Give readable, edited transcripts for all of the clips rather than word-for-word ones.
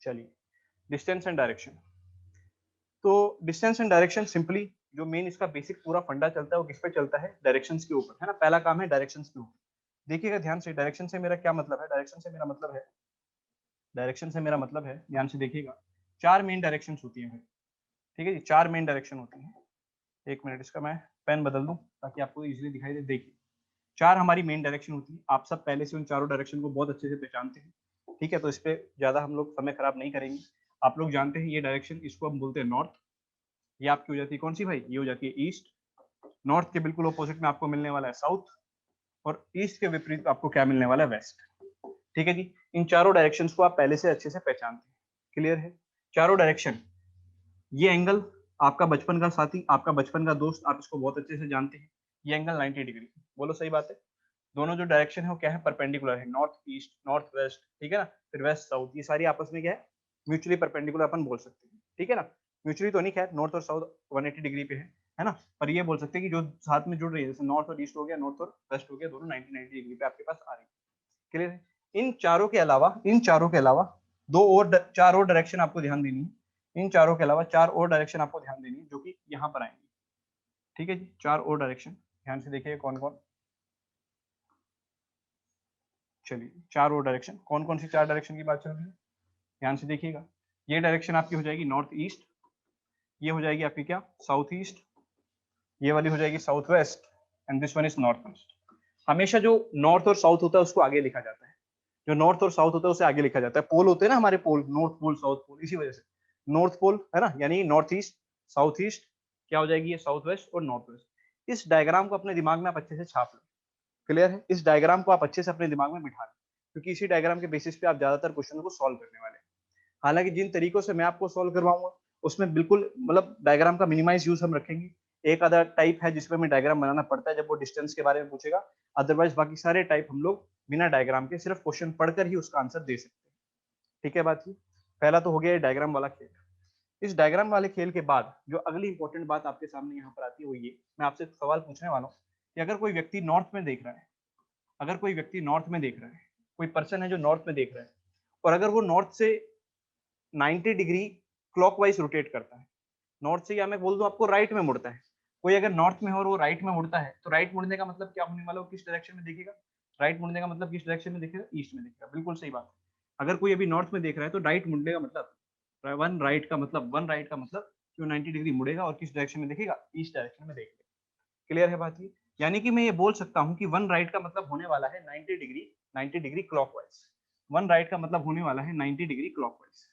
चलिए, distance and direction. तो distance and direction simply जो मेन इसका बेसिक पूरा फंडा चलता है वो किस पे चलता है? डायरेक्शंस के ऊपर, है ना? पहला काम है डायरेक्शंस के ऊपर। देखिएगा ध्यान से, डायरेक्शन से मेरा क्या मतलब है? ध्यान से देखिएगा, 4 मेन डायरेक्शंस होती हैं भाई, ठीक है जी? 4 मेन डायरेक्शन होती हैं। 1 मिनट, इसका मैं पेन बदल दूं ताकि आपको इजीली दिखाई दे। देखिए, 4 हमारी मेन डायरेक्शन होती है। आप सब पहले से उन चारों डायरेक्शन को बहुत अच्छे से पहचानते हैं, ठीक है? तो इस पे ज़्यादा हम लोग समय खराब नहीं करेंगे। आप लोग जानते हैं ये डायरेक्शन, इसको हम बोलते हैं नॉर्थ। ये आपकी हो जाती है कौन सी भाई? ये हो जाती है ईस्ट। नॉर्थ के बिल्कुल ऑपोजिट में आपको मिलने वाला है साउथ, और ईस्ट के विपरीत आपको क्या मिलने वाला है? वेस्ट। ठीक है जी? इन चारों डायरेक्शंस को आप पहले से अच्छे से पहचानते हैं। क्लियर है? चारों डायरेक्शन, ये एंगल आपका बचपन का साथी, आपका बचपन का दोस्त, आप इसको बहुत अच्छे से जानते हैं। ये एंगल 90 डिग्री, बोलो सही बात है? दोनों जो डायरेक्शन है वो क्या है? परपेंडिकुलर है। नॉर्थ ईस्ट, नॉर्थ वेस्ट, ठीक है ना? फिर वेस्ट साउथ, ये सारी आपस में क्या है? म्यूचुअली परपेंडिकुलर अपन बोल सकते हैं, ठीक है ना? म्यूचुअली तो नहीं, खैर नॉर्थ और साउथ 180 डिग्री पे है ना? पर ये बोल सकते हैं कि जो साथ में जुड़ रही है, जैसे नॉर्थ और ईस्ट हो गया, नॉर्थ और वेस्ट हो गया, दोनों 90 डिग्री पे आपके पास आ रही है। क्लियर है? इन चारों के अलावा चार और डायरेक्शन आपको ध्यान देनी है। इन चारों के अलावा 4 और डायरेक्शन आपको ध्यान देनी है जो कि यहाँ पर आएंगी। ठीक है जी? 4 और डायरेक्शन ध्यान से देखिए कौन कौन। चलिए, 4 और डायरेक्शन कौन कौन सी 4 डायरेक्शन की बात चल रही है? ध्यान से देखिएगा। ये डायरेक्शन आपकी हो जाएगी नॉर्थ ईस्ट, ये हो जाएगी आपकी क्या? साउथ ईस्ट, ये वाली हो जाएगी south west, and this one is north west. हमेशा जो नॉर्थ और साउथ होता है उसको आगे लिखा जाता है। जो नॉर्थ और साउथ होता है उसे आगे लिखा जाता है। पोल होते हैं ना हमारे, पोल, नॉर्थ पोल, साउथ पोल, इसी वजह से नॉर्थ पोल है ना, यानी नॉर्थ ईस्ट, साउथ ईस्ट, क्या हो जाएगी? ये साउथ वेस्ट और नॉर्थ वेस्ट। इस डायग्राम को अपने दिमाग में आप अच्छे से छाप लो। क्लियर है? इस डायग्राम को आप अच्छे से अपने दिमाग में बिठा लो, क्योंकि इसी डायग्राम के बेसिस पे आप ज्यादातर क्वेश्चन को सॉल्व करने वाले हैं। हालांकि जिन तरीकों से मैं आपको सॉल्व करवाऊंगा उसमें बिल्कुल मतलब डायग्राम का मिनिमाइज यूज हम रखेंगे। एक आधा टाइप है जिसमें हमें डायग्राम बनाना पड़ता है जब वो डिस्टेंस के बारे में पूछेगा, अदरवाइज बाकी सारे टाइप हम लोग बिना डायग्राम के सिर्फ क्वेश्चन पढ़कर ही उसका आंसर दे सकते हैं। ठीक है बात? ये पहला तो हो गया डायग्राम वाला खेल। इस डायग्राम वाले खेल के बाद जो अगली इंपॉर्टेंट बात आपके सामने यहाँ पर आती है वो ये, मैं आपसे सवाल पूछने वाला हूँ कि अगर कोई व्यक्ति नॉर्थ में देख रहा है, कोई पर्सन है जो नॉर्थ में देख रहा है, और अगर वो नॉर्थ से 90 डिग्री क्लॉकवाइज रोटेट करता है, नॉर्थ से, या मैं बोल दूं आपको राइट में मुड़ता है, कोई अगर नॉर्थ में है और वो राइट में मुड़ता है, तो राइट मुड़ने का मतलब क्या होने वाला है? किस डायरेक्शन में देखेगा? राइट मुड़ने का मतलब किस डायरेक्शन में देखेगा? ईस्ट में देखेगा। बिल्कुल सही बात है। अगर कोई अभी नॉर्थ में देख रहा है तो राइट मुड़ने का मतलब, वन राइट का मतलब जो 90 डिग्री मुड़ेगा और किस डायरेक्शन में देखेगा? ईस्ट डायरेक्शन में देखेगा। क्लियर है बात? ये यानी कि मैं ये बोल सकता हूँ कि वन राइट का मतलब होने वाला है 90 डिग्री क्लॉकवाइज। वन राइट का मतलब होने वाला है 90 डिग्री क्लॉकवाइज।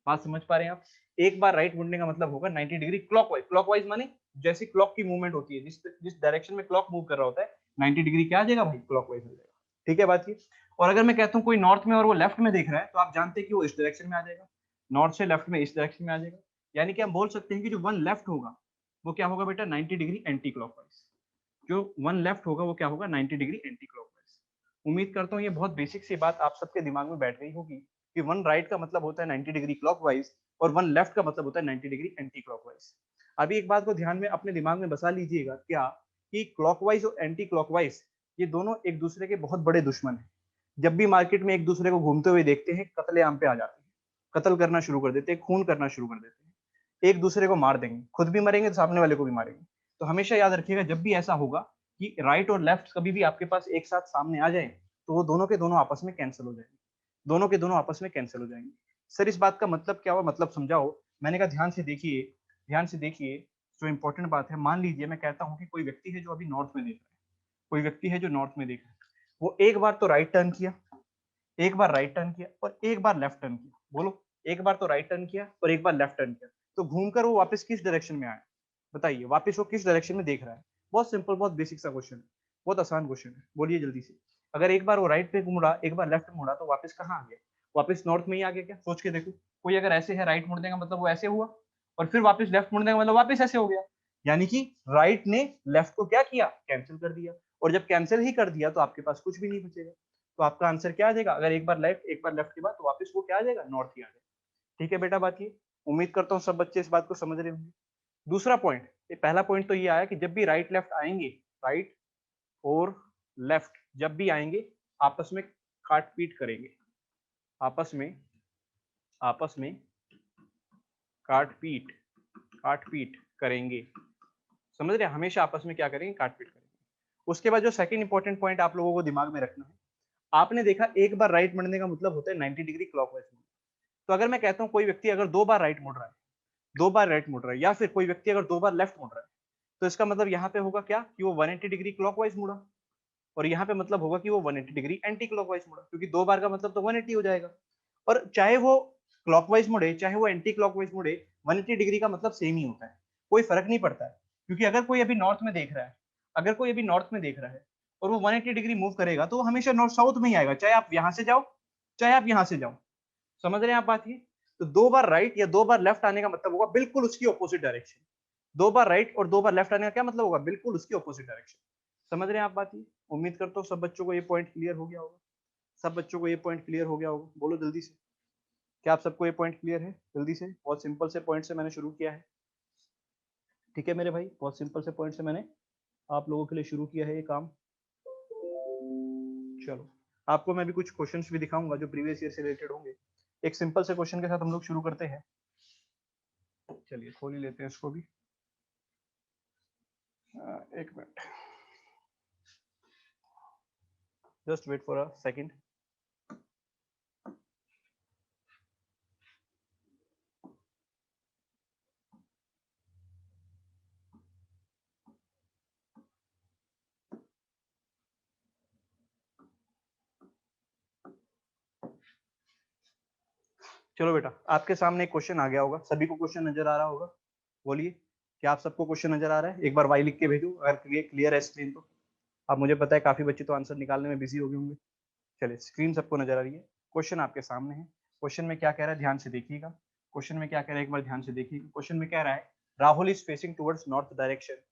बात समझ पा रहे हैं आप? एक बार राइट मुड़ने का मतलब होगा 90 डिग्री क्लॉकवाइज। क्लॉकवाइज माने जैसे क्लॉक की मूवमेंट होती है, जिस डायरेक्शन में क्लॉक मूव कर रहा होता है, 90 डिग्री क्या आ जाएगा भाई? क्लॉकवाइज हो जाएगा। ठीक है बात? ये और अगर मैं कहता हूँ कोई नॉर्थ में और वो लेफ्ट में देख रहा है, तो आप जानते हैं कि वो इस डायरेक्शन में आ जाएगा। नॉर्थ से लेफ्ट में इस डायरेक्शन में आ जाएगा। यानी कि हम बोल सकते हैं कि जो वन लेफ्ट होगा वो क्या होगा बेटा? 90 डिग्री एंटी क्लॉकवाइज। जो वन लेफ्ट होगा वो क्या होगा? 90 डिग्री एंटी क्लॉकवाइज। उम्मीद करता हूँ ये बहुत बेसिक सी बात आप सबके दिमाग में बैठ गई होगी कि वन राइट का मतलब होता है 90 डिग्री क्लॉकवाइज और वन लेफ्ट का मतलब होता है 90 डिग्री एंटी क्लॉकवाइज। अभी एक बात को ध्यान में अपने दिमाग में बसा लीजिएगा, क्या कि क्लॉकवाइज और एंटी क्लॉकवाइज ये दोनों एक दूसरे के बहुत बड़े दुश्मन हैं। जब भी मार्केट में एक दूसरे को घूमते हुए देखते हैं, कत्लेआम पे आ जाते हैं, कत्ल करना शुरू कर देते हैं, खून करना शुरू कर देते हैं, एक दूसरे को मार देंगे, खुद भी मरेंगे तो सामने वाले को भी मारेंगे। तो हमेशा याद रखिएगा जब भी ऐसा होगा कि राइट और लेफ्ट कभी भी आपके पास एक साथ सामने आ जाए, तो वो दोनों के दोनों आपस में कैंसिल हो जाएंगे। दोनों के दोनों आपस में कैंसिल हो जाएंगे। सर इस बात का मतलब क्या हुआ? मतलब समझाओ। मैंने कहा ध्यान से देखिए, जो इंपॉर्टेंट बात है। मान लीजिए मैं कहता हूँ कि कोई व्यक्ति है जो अभी नॉर्थ में देख रहा है, वो एक बार तो राइट टर्न किया, एक बार राइट टर्न किया और एक बार लेफ्ट टर्न किया। बोलो, एक बार तो राइट टर्न किया और एक बार लेफ्ट टर्न किया, तो घूमकर वो वापस किस डायरेक्शन में आया? बताइए, वापस वो किस डायरेक्शन में देख रहा है? बहुत सिंपल, बहुत बेसिक सा क्वेश्चन है, बहुत आसान क्वेश्चन है। बोलिए जल्दी से। अगर एक बार वो राइट पे मुड़ा, एक बार लेफ्ट मुड़ा, तो वापस कहाँ आ गया? वापस नॉर्थ में ही आ गया क्या? सोच के देखो। कोई अगर ऐसे है, राइट मुड़ने का मतलब वो ऐसे हुआ, और फिर वापस लेफ्ट मुड़ने का मतलब वापस ऐसे हो गया। यानी कि राइट ने लेफ्ट को क्या किया? कैंसिल कर दिया। और जब कैंसिल ही कर दिया तो आपके पास कुछ भी नहीं बचेगा। तो आपका आंसर क्या आ जाएगा? अगर एक बार लेफ्ट एक बार लेफ्ट के बाद, तो वापस वो क्या आ जाएगा? नॉर्थ ही आ जाएगा। ठीक है बेटा बात? ये उम्मीद करता हूँ सब बच्चे इस बात को समझ रहे होंगे। दूसरा पॉइंट, ये पहला पॉइंट तो ये आया कि जब भी राइट लेफ्ट आएंगे, राइट और लेफ्ट जब भी आएंगे, आपस में काट पीट करेंगे, आपस में आपस में काट पीट करेंगे। समझ रहे हैं, हमेशा आपस में क्या करेंगे, काट पीट करेंगे। उसके बाद जो सेकंड इंपॉर्टेंट पॉइंट आप लोगों को दिमाग में रखना है, आपने देखा एक बार राइट मुड़ने का मतलब होता है 90 डिग्री क्लॉकवाइज। तो अगर मैं कहता हूं कोई व्यक्ति अगर 2 बार राइट मुड़ रहा है, 2 बार राइट मुड़ रहा है, या फिर कोई व्यक्ति अगर 2 बार लेफ्ट मुड़ रहा है, तो इसका मतलब यहाँ पे होगा क्या कि वो 180 डिग्री क्लॉकवाइज मुड़ा, और यहाँ पे मतलब होगा कि वो 180 डिग्री एंटी क्लॉकवाइज मुड़ा, क्योंकि 2 बार का मतलब तो 180 हो जाएगा। और चाहे वो क्लॉकवाइज मुड़े चाहे वो एंटी क्लॉकवाइज मुड़े, 180 डिग्री का मतलब सेम ही होता है, कोई फर्क नहीं पड़ता है। क्योंकि अगर कोई अभी नॉर्थ में देख रहा है, अगर कोई अभी नॉर्थ में देख रहा है और वो 180 डिग्री मूव करेगा, तो वो हमेशा नॉर्थ साउथ में ही आएगा, चाहे आप यहाँ से जाओ चाहे आप यहाँ से जाओ। समझ रहे हैं आप बात ये? तो 2 बार राइट या 2 बार लेफ्ट आने का मतलब होगा बिल्कुल उसकी ऑपोजिट डायरेक्शन। 2 बार राइट और 2 बार लेफ्ट आने का क्या मतलब होगा, बिल्कुल उसकी ऑपोजिट डायरेक्शन। समझ रहे हैं आप बात ये? उम्मीद करता हूँ सब बच्चों को ये पॉइंट क्लियर हो गया होगा। सब बच्चों को ये पॉइंट क्लियर हो गया होगा, बोलो जल्दी से। क्या आप सबको ये पॉइंट क्लियर है? जल्दी से, बहुत सिंपल से पॉइंट से मैंने शुरू किया है। ठीक है मेरे भाई, बहुत सिंपल से पॉइंट से मैंने आप लोगों के लिए शुरू किया है ये काम। चलो, आपको मैं भी कुछ क्वेश्चंस भी दिखाऊंगा जो प्रीवियस ईयर से रिलेटेड होंगे। एक सिंपल से क्वेश्चन के साथ हम लोग शुरू करते हैं। चलिए खोल ही लेते हैं इसको भी। एक minute, just wait for a second. चलो बेटा, आपके सामने एक क्वेश्चन आ गया होगा, सभी को क्वेश्चन नजर आ रहा होगा। बोलिए, क्या आप सबको क्वेश्चन नजर आ रहा है? एक बार वाई लिख के भेजो अगर क्लियर है स्क्रीन तो। अब मुझे पता है काफी बच्चे तो आंसर निकालने में बिजी हो गए होंगे। चलिए, स्क्रीन सबको नजर आ रही है, क्वेश्चन आपके सामने है। क्वेश्चन में क्या कह रहा है ध्यान से देखिएगा। क्वेश्चन में क्या कह रहा है एक बार ध्यान से देखिएगा। क्वेश्चन में कह रहा है Rahul is facing towards north direction.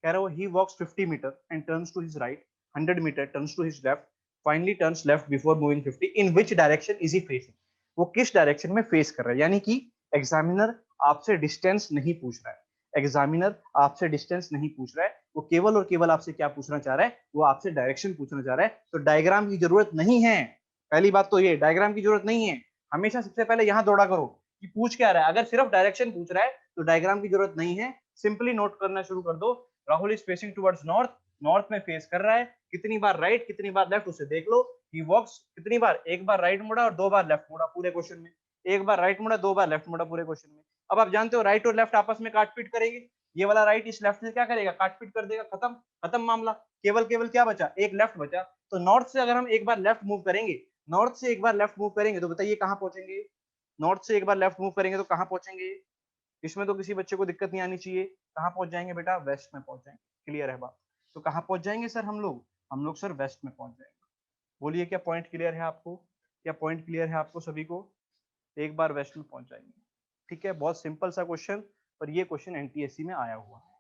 कह रहा है he walks 50 meter and turns to his right, 100 meter turns to his left, finally turns left before moving 50, in which direction is he facing. वो किस डायरेक्शन में फेस कर रहा है, यानी कि एग्जामिनर आपसे डिस्टेंस नहीं पूछ रहा है। एग्जामिनर आपसे डिस्टेंस नहीं पूछ रहा है, वो केवल और केवल आपसे क्या पूछना चाह रहा है, वो आपसे डायरेक्शन पूछना चाह रहा है। तो डायग्राम की जरूरत नहीं है। पहली बात तो ये, डायग्राम की जरूरत नहीं है। हमेशा सबसे पहले यहां दौड़ा करो कि पूछ क्या रहा है। अगर सिर्फ डायरेक्शन पूछ रहा है तो डायग्राम की जरूरत नहीं है, सिंपली नोट करना शुरू कर दो। Rahul is facing towards north, north में फेस कर रहा है, कितनी बार राइट कितनी बार लेफ्ट उसे देख लो। ही वॉक्स कितनी बार, एक बार राइट मुड़ा और 2 बार लेफ्ट मुड़ा पूरे क्वेश्चन में। एक बार राइट मुड़ा 2 बार लेफ्ट मुड़ा पूरे क्वेश्चन में। अब आप जानते हो राइट और लेफ्ट आपस में काट पीट करेंगे। ये वाला राइट इस लेफ्ट से क्या करेगा, काट पीट कर देगा, खत्म खत्म मामला। केवल केवल क्या बचा, एक लेफ्ट बचा। तो नॉर्थ से अगर हम एक बार लेफ्ट मूव करेंगे, नॉर्थ से एक बार लेफ्ट मूव करेंगे, तो बताइए कहां पहुंचेंगे। नॉर्थ से एक बार लेफ्ट मूव करेंगे तो कहां पहुंचेंगे। इसमें तो किसी बच्चे को दिक्कत नहीं आनी चाहिए। कहां पहुंच जाएंगे बेटा, वेस्ट में पहुंच जाएंगे। क्लियर है बात? तो कहां पहुंच जाएंगे सर हम लोग सर वेस्ट में पहुंच जाएंगे। बोलिए, क्या पॉइंट क्लियर है आपको? क्या पॉइंट क्लियर है आपको सभी को? एक बार वेस्ट में पहुंच जाएंगे। ठीक है, बहुत सिंपल सा क्वेश्चन, पर ये क्वेश्चन एनटीएससी में आया हुआ है।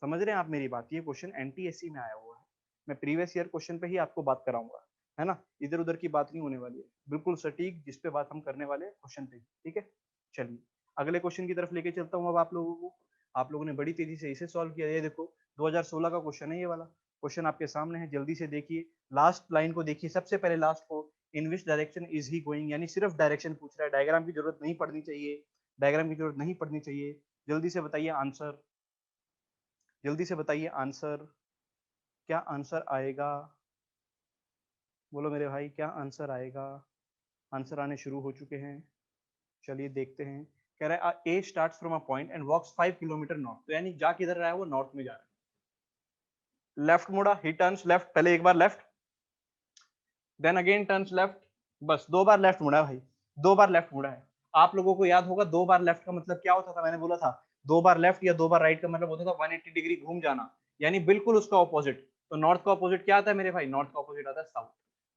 समझ रहे हैं आप मेरी बात? ये क्वेश्चन एनटीएससी में आया हुआ है। मैं प्रीवियस ईयर क्वेश्चन पे ही आपको बात कराऊंगा, है ना? इधर उधर की बात नहीं होने वाली है, बिल्कुल सटीक जिस पे बात हम करने वाले हैं क्वेश्चन पे। ठीक है, चलिए अगले क्वेश्चन की तरफ लेके चलता हूँ अब आप लोगों को। आप लोगों ने बड़ी तेजी से इसे सॉल्व किया। ये देखो 2016 का क्वेश्चन है, ये वाला क्वेश्चन आपके सामने है, जल्दी से देखिए। लास्ट लाइन को देखिए, सबसे पहले लास्ट को, in which direction is he going, यानी सिर्फ डायरेक्शन पूछ रहा है, डायग्राम की जरूरत नहीं पड़नी चाहिए। डायग्राम की जरूरत नहीं पड़नी चाहिए। जल्दी से बताइए आंसर, जल्दी से बताइए आंसर। क्या आंसर आएगा? बोलो मेरे भाई, क्या आंसर आएगा? आंसर आने शुरू हो चुके हैं, चलिए देखते हैं। कह रहा है A starts from a point and walks 5 kilometre north, तो यानी जा किधर रहा है वो, नॉर्थ में जा रहा है। लेफ्ट मुड़ा, ही टर्न्स लेफ्ट, पहले एक बार left, then again turns left. बस 2 बार लेफ्ट मुड़ा है भाई, 2 बार लेफ्ट मुड़ा है। आप लोगों को याद होगा 2 बार लेफ्ट का मतलब क्या होता था, मैंने बोला था 2 बार लेफ्ट या 2 बार राइट का मतलब होता था 180 डिग्री घूम जाना, यानी बिल्कुल उसका ऑपोजिट। तो नॉर्थ का ऑपोजिट क्या आता है मेरे भाई, नॉर्थ का ऑपोजिट आता है साउथ।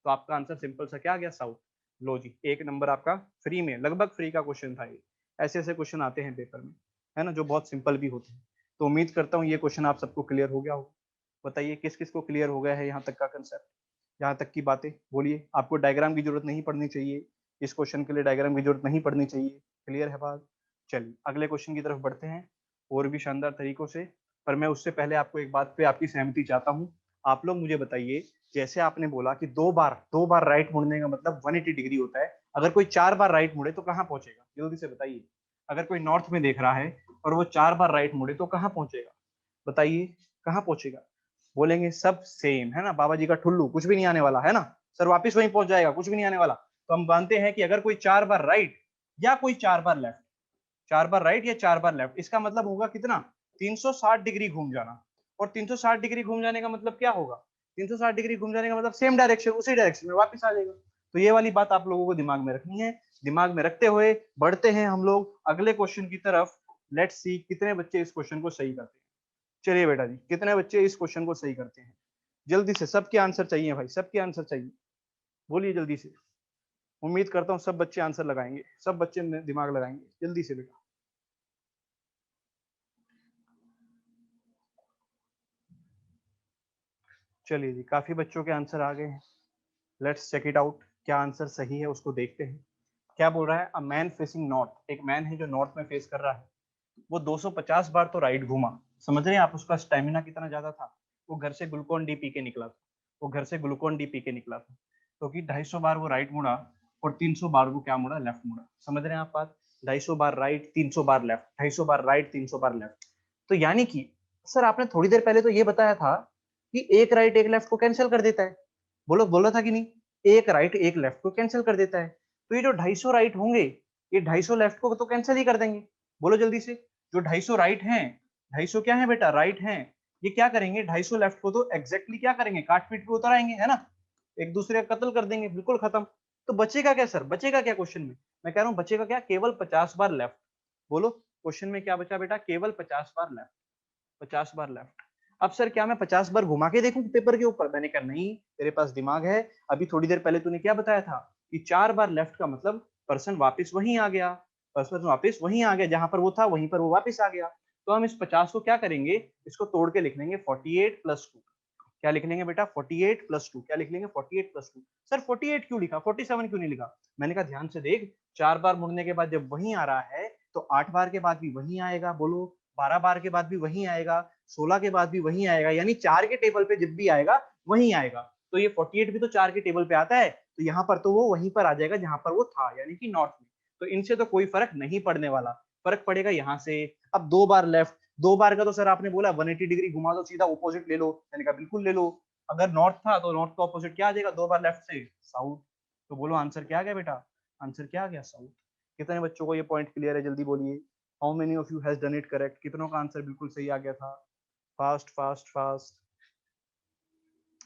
तो आपका आंसर सिंपल सा क्या आ गया, साउथ। लो जी, एक नंबर आपका फ्री में, लगभग फ्री का क्वेश्चन था ये। ऐसे ऐसे क्वेश्चन आते हैं पेपर में, है ना, जो बहुत सिंपल भी होते हैं। तो उम्मीद करता हूँ ये क्वेश्चन आप सबको क्लियर हो गया हो। बताइए किस किस को क्लियर हो गया है यहाँ तक का कंसेप्ट, यहाँ तक की बातें। बोलिए, आपको डायग्राम की जरूरत नहीं पड़नी चाहिए, इस क्वेश्चन के लिए डायग्राम की जरूरत नहीं पड़नी चाहिए। क्लियर है बात? चलिए अगले क्वेश्चन की तरफ बढ़ते हैं और भी शानदार तरीकों से। पर मैं उससे पहले आपको एक बात पे आपकी सहमति चाहता हूँ। आप लोग मुझे बताइए, जैसे आपने बोला कि 2 बार राइट मुड़ने का मतलब 180 डिग्री होता है, अगर कोई 4 बार राइट मुड़े तो कहाँ पहुंचेगा, जल्दी से बताइए। अगर कोई नॉर्थ में देख रहा है और वो 4 बार राइट मुड़े तो कहाँ पहुंचेगा, बताइए कहाँ पहुंचेगा। बोलेंगे सब सेम है ना, बाबा जी का ठुल्लू, कुछ भी नहीं आने वाला है ना सर, वापिस वहीं पहुंच जाएगा, कुछ भी नहीं आने वाला। तो हम मानते हैं कि अगर कोई 4 बार राइट या कोई 4 बार लेफ्ट, 4 बार राइट या 4 बार लेफ्ट, इसका मतलब होगा कितना, 360 डिग्री घूम जाना। और 360 डिग्री घूम जाने का मतलब क्या होगा, 360 डिग्री घूम जाने का मतलब सेम डायरेक्शन, उसी डायरेक्शन में वापस आ जाएगा। तो ये वाली बात आप लोगों को दिमाग में रखनी है। दिमाग में रखते हुए बढ़ते हैं हम लोग अगले क्वेश्चन की तरफ। लेट्स सी कितने बच्चे इस क्वेश्चन को सही करते हैं। चलिए बेटा जी, कितने बच्चे इस क्वेश्चन को सही करते हैं, जल्दी से, सबके आंसर चाहिए भाई, सबके आंसर चाहिए, बोलिए जल्दी से। उम्मीद करता हूँ सब बच्चे आंसर लगाएंगे, सब बच्चे दिमाग लगाएंगे, जल्दी से बेटा। चलिए जी, काफी बच्चों के आंसर आ गए हैं। लेट्स चेक इट आउट, क्या आंसर सही है उसको देखते हैं। क्या बोल रहा है, अ मैन फेसिंग नॉर्थ, एक मैन है जो नॉर्थ में फेस कर रहा है, वो 250 बार तो राइट घूमा। समझ रहे हैं आप उसका स्टेमिना कितना ज्यादा था। वो घर से ग्लूकोन डी पी के निकला था, वो घर से ग्लूकोन डी पी के निकला था, क्योंकि 250 बार वो राइट मुड़ा और 300 बार वो क्या मुड़ा, लेफ्ट मुड़ा। समझ रहे हैं आप बात, 250 बार राइट 300 बार लेफ्ट, 250 बार राइट 300 बार लेफ्ट। तो यानी कि सर आपने थोड़ी देर पहले तो ये बताया था कि एक राइट एक लेफ्ट को कैंसिल कर देता है, बोलो बोला था कि नहीं, एक राइट एक लेफ्ट को कैंसिल कर देता है। तो ये जो 250 राइट होंगे, ये 250 लेफ्ट को तो कैंसिल ही कर देंगे। बोलो जल्दी से, जो 250 राइट हैं, 250 क्या है बेटा, राइट हैं, ये क्या करेंगे, 250 लेफ्ट को तो एग्जैक्टली क्या करेंगे, काट पीट के उतर आएंगे, है ना, एक दूसरे का कत्ल कर देंगे, बिल्कुल खत्म। तो बचेगा क्या सर, बचेगा क्या क्वेश्चन में, मैं कह रहा हूँ बचेगा क्या, केवल 50 बार लेफ्ट। बोलो क्वेश्चन में क्या बचा बेटा, केवल 50 बार लेफ्ट, 50 बार लेफ्ट। अब सर क्या मैं 50 बार घुमा के देखूं पेपर के ऊपर, मैंने कहा नहीं, तेरे पास दिमाग है। अभी थोड़ी देर पहले तूने क्या बताया था कि 4 बार लेफ्ट का मतलब पर्सन वापस वहीं आ गया, पर्सन वापस वहीं आ गया, जहां पर वो था वहीं पर वो वापस आ गया। तो हम इस 50 को क्या करेंगे, इसको तोड़ के लिख लेंगे 48 प्लस 2। क्या लिख लेंगे बेटा, 48 प्लस 2, क्या लिख लेंगे 48 प्लस 2। सर 48 क्यों लिखा, 47 क्यों नहीं लिखा। मैंने कहा ध्यान से देख, 4 बार मुड़ने के बाद जब वहीं आ रहा है तो 8 बार के बाद भी वहीं आएगा, बोलो 12 बार के बाद भी वहीं आएगा, 16 के बाद भी वहीं आएगा, यानी 4 के टेबल पे जब भी आएगा वहीं आएगा। तो ये 48 भी तो 4 के टेबल पे आता है, तो यहाँ पर तो वो वहीं पर आ जाएगा जहां पर वो था, यानी कि नॉर्थ में। तो इनसे तो कोई फर्क नहीं पड़ने वाला, फर्क पड़ेगा यहाँ से। अब 2 बार लेफ्ट, 2 बार का तो सर आपने बोला 180 डिग्री घुमा दो, सीधा ऑपोजिट ले लो, मैंने कहा बिल्कुल ले लो। अगर नॉर्थ था तो नॉर्थ का ऑपोजिट क्या आ जाएगा, 2 बार लेफ्ट से साउथ। तो बोलो आंसर क्या आ गया बेटा, आंसर क्या आ गया, साउथ। कितने बच्चों को ये पॉइंट क्लियर है, जल्दी बोलिए। How many of you has done it correct, कितनों का आंसर बिल्कुल सही आ गया था, फास्ट फास्ट फास्ट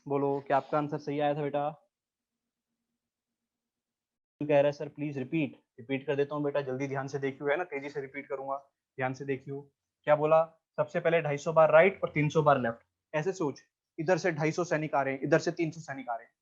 बोलो, क्या आपका आंसर सही आया था बेटा। कह रहा है सर प्लीज रिपीट, रिपीट कर देता हूँ बेटा, जल्दी ध्यान से देखियो, है ना, तेजी से रिपीट करूंगा, ध्यान से देखियो। क्या बोला, सबसे पहले 250 बार राइट और 300 बार लेफ्ट। ऐसे सोच, इधर से 250 सैनिक आ रहे हैं, इधर से 300 सैनिक आ रहे हैं,